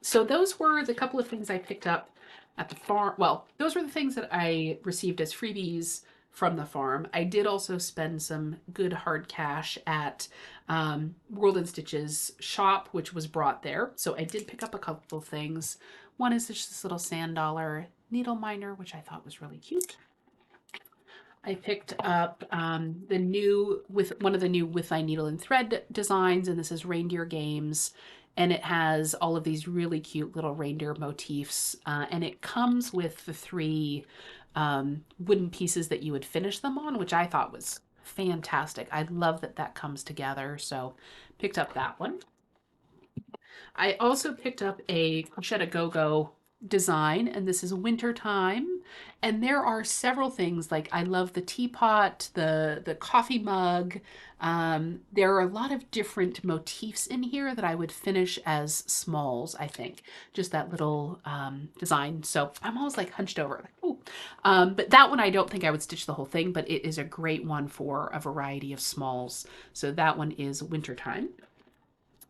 So those were the couple of things I picked up at the farm. Well, those were the things that I received as freebies from the farm. I did also spend some good hard cash at World and Stitch's shop, which was brought there. So I did pick up a couple of things. One is just this little sand dollar needle minder, which I thought was really cute. I picked up one of the new With My Needle and Thread designs, and this is Reindeer Games. And it has all of these really cute little reindeer motifs. And it comes with the 3 wooden pieces that you would finish them on, which I thought was fantastic. I love that that comes together. So picked up that one. I also picked up a Crochet A Go-Go design, and this is winter time. And there are several things, like I love the teapot, the coffee mug. There are a lot of different motifs in here that I would finish as smalls, I think. Just that little design. So I'm always like hunched over. Like, ooh. But that one I don't think I would stitch the whole thing, but it is a great one for a variety of smalls. So that one is wintertime.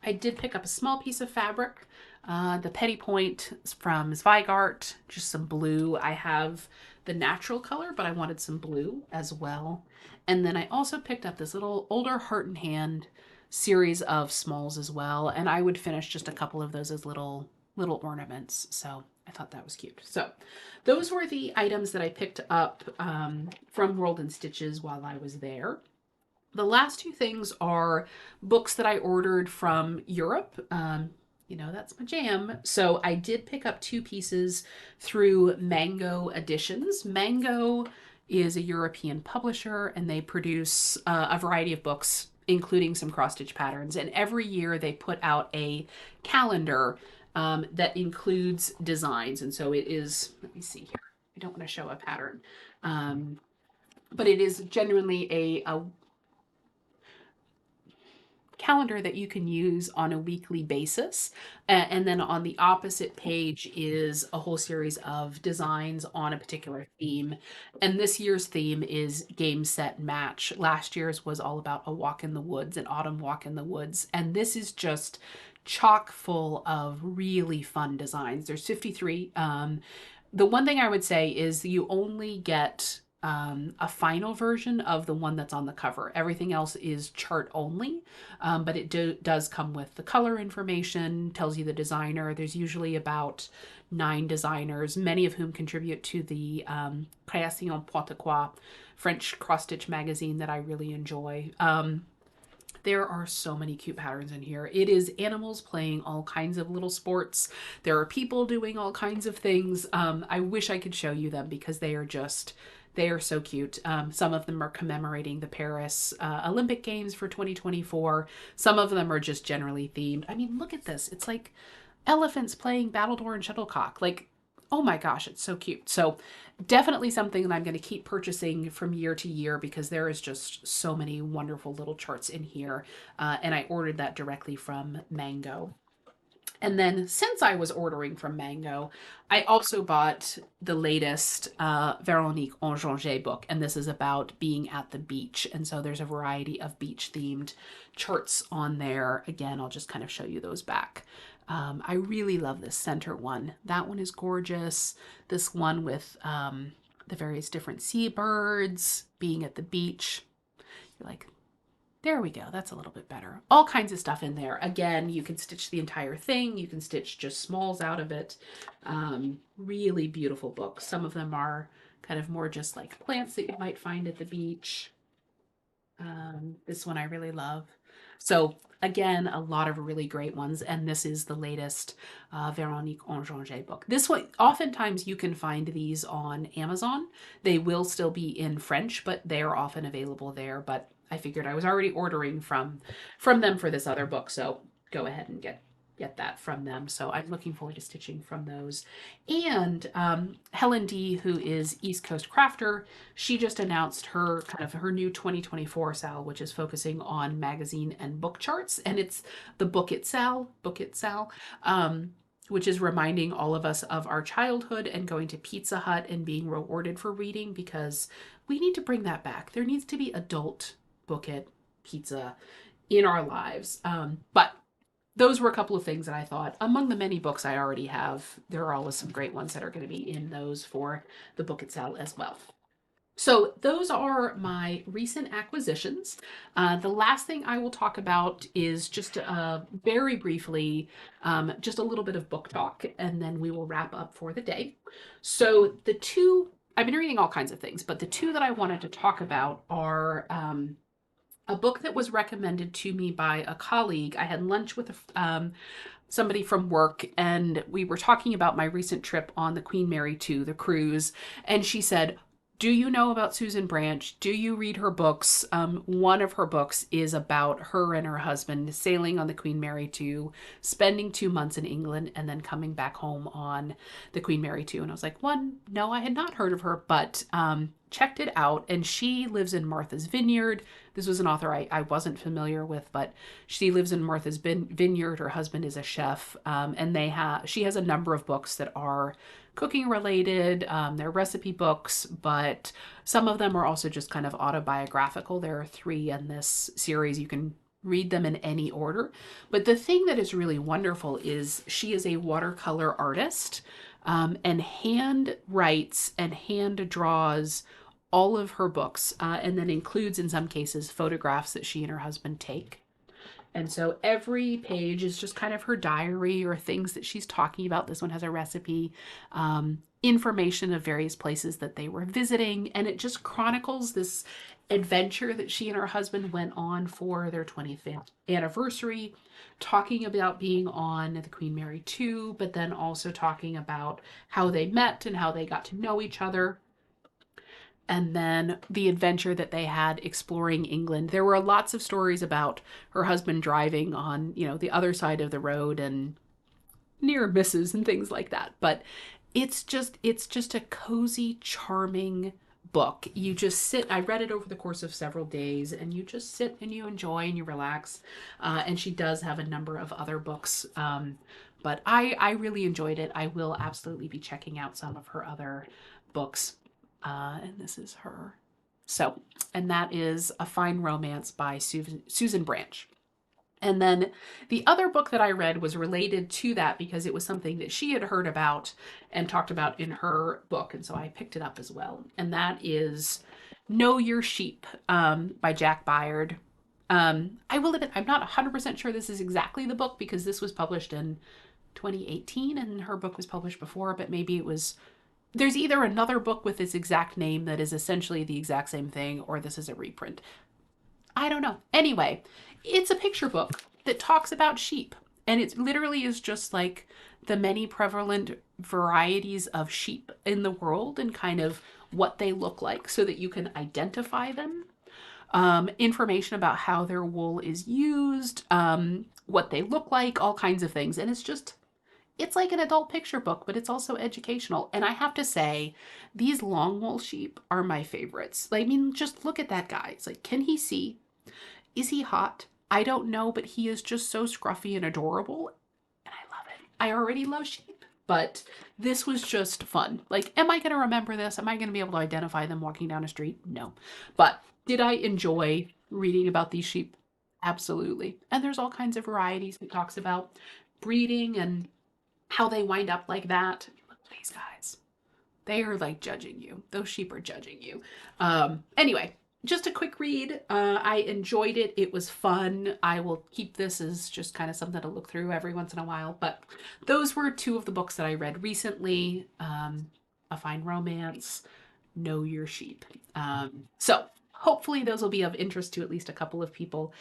I did pick up a small piece of fabric, the Petty Point from Zweigart, just some blue. I have the natural color, but I wanted some blue as well. And then I also picked up this little older Heart and Hand series of smalls as well. And I would finish just a couple of those as little ornaments. So I thought that was cute. So those were the items that I picked up from World and Stitches while I was there. The last two things are books that I ordered from Europe. You know, that's my jam. So I did pick up two pieces through Mango Editions. Mango is a European publisher, and they produce a variety of books, including some cross-stitch patterns. And every year they put out a calendar that includes designs. And so it is, let me see here. I don't want to show a pattern. But it is genuinely a calendar that you can use on a weekly basis. And then on the opposite page is a whole series of designs on a particular theme. And this year's theme is Game, Set, Match. Last year's was all about a walk in the woods, an autumn walk in the woods. And this is just chock full of really fun designs. There's 53. The one thing I would say is you only get a final version of the one that's on the cover. Everything else is chart only, but it does come with the color information, tells you the designer. There's usually about 9 designers, many of whom contribute to the Création Pointe-à-Quoi French cross-stitch magazine that I really enjoy. There are so many cute patterns in here. It is animals playing all kinds of little sports. There are people doing all kinds of things. I wish I could show you them because they are so cute. Some of them are commemorating the Paris Olympic Games for 2024. Some of them are just generally themed. I mean, look at this. It's like elephants playing battledore and shuttlecock. Like, oh my gosh, it's so cute. So definitely something that I'm going to keep purchasing from year to year because there is just so many wonderful little charts in here. And I ordered that directly from Mango. And then since I was ordering from Mango, I also bought the latest Véronique Engranger book. And this is about being at the beach. And so there's a variety of beach themed charts on there. Again, I'll just kind of show you those back. I really love this center one. That one is gorgeous. This one with the various different seabirds being at the beach. You're like, there we go. That's a little bit better. All kinds of stuff in there. Again, you can stitch the entire thing. You can stitch just smalls out of it. Really beautiful book. Some of them are kind of more just like plants that you might find at the beach. This one I really love. So again, a lot of really great ones. And this is the latest Véronique Engranger book. This one, oftentimes you can find these on Amazon. They will still be in French, but they are often available there. But I figured I was already ordering from them for this other book. So go ahead and get that from them. So I'm looking forward to stitching from those. And Helen D, who is East Coast Crafter, she just announced her new 2024 sale, which is focusing on magazine and book charts. And it's the Book It Sal, which is reminding all of us of our childhood and going to Pizza Hut and being rewarded for reading, because we need to bring that back. There needs to be adult Book It pizza in our lives. But those were a couple of things that I thought, among the many books I already have, there are always some great ones that are going to be in those for the Book It Sale as well. So those are my recent acquisitions. The last thing I will talk about is just very briefly, just a little bit of book talk, and then we will wrap up for the day. So I've been reading all kinds of things, but the two that I wanted to talk about are a book that was recommended to me by a colleague. I had lunch with somebody from work, and we were talking about my recent trip on the Queen Mary 2, the cruise, and she said, Do you know about Susan Branch? Do you read her books? One of her books is about her and her husband sailing on the Queen Mary 2, spending 2 months in England, and then coming back home on the Queen Mary 2. And I was like, one, no, I had not heard of her, but checked it out. And she lives in Martha's Vineyard. This was an author I wasn't familiar with, but she lives in Martha's Vineyard. Her husband is a chef, and she has a number of books that are cooking related. They're recipe books, but some of them are also just kind of autobiographical. There are 3 in this series. You can read them in any order. But the thing that is really wonderful is she is a watercolor artist, and hand writes and hand draws all of her books, and then includes in some cases photographs that she and her husband take. And so every page is just kind of her diary or things that she's talking about. This one has a recipe, information of various places that they were visiting. And it just chronicles this adventure that she and her husband went on for their 25th anniversary, talking about being on the Queen Mary 2, but then also talking about how they met and how they got to know each other. And then the adventure that they had exploring England. There were lots of stories about her husband driving on, the other side of the road and near misses and things like that. But it's just a cozy, charming book. You just sit. I read it over the course of several days, and you just sit and you enjoy and you relax. And she does have a number of other books. But I really enjoyed it. I will absolutely be checking out some of her other books. And this is her. So, and that is A Fine Romance by Susan Branch. And then the other book that I read was related to that because it was something that she had heard about and talked about in her book. And so I picked it up as well. And that is Know Your Sheep, by Jack Byard. I will admit, I'm not 100% sure this is exactly the book because this was published in 2018 and her book was published before, but maybe it was... There's either another book with its exact name that is essentially the exact same thing, or this is a reprint. I don't know. Anyway, it's a picture book that talks about sheep. And it literally is just like the many prevalent varieties of sheep in the world and kind of what they look like so that you can identify them. Information about how their wool is used, what they look like, all kinds of things. And it's like an adult picture book, but it's also educational. And I have to say, these long wool sheep are my favorites. I mean, just look at that guy. It's like, can he see? Is he hot? I don't know, but he is just so scruffy and adorable. And I love it. I already love sheep, but this was just fun. Like, am I going to remember this? Am I going to be able to identify them walking down a street? No. But did I enjoy reading about these sheep? Absolutely. And there's all kinds of varieties. It talks about breeding and how they wind up like that. Look at these guys. They are like judging you. Those sheep are judging you. Anyway, just a quick read. I enjoyed it. It was fun. I will keep this as just kind of something to look through every once in a while. But those were 2 of the books that I read recently. A Fine Romance, Know Your Sheep. So hopefully those will be of interest to at least a couple of people.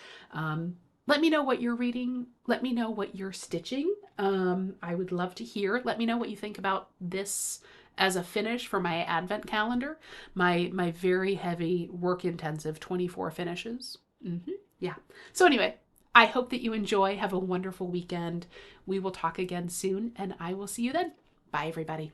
Let me know what you're reading. Let me know what you're stitching. I would love to hear. Let me know what you think about this as a finish for my advent calendar. My very heavy, work-intensive 24 finishes. Yeah. So anyway, I hope that you enjoy. Have a wonderful weekend. We will talk again soon, and I will see you then. Bye, everybody.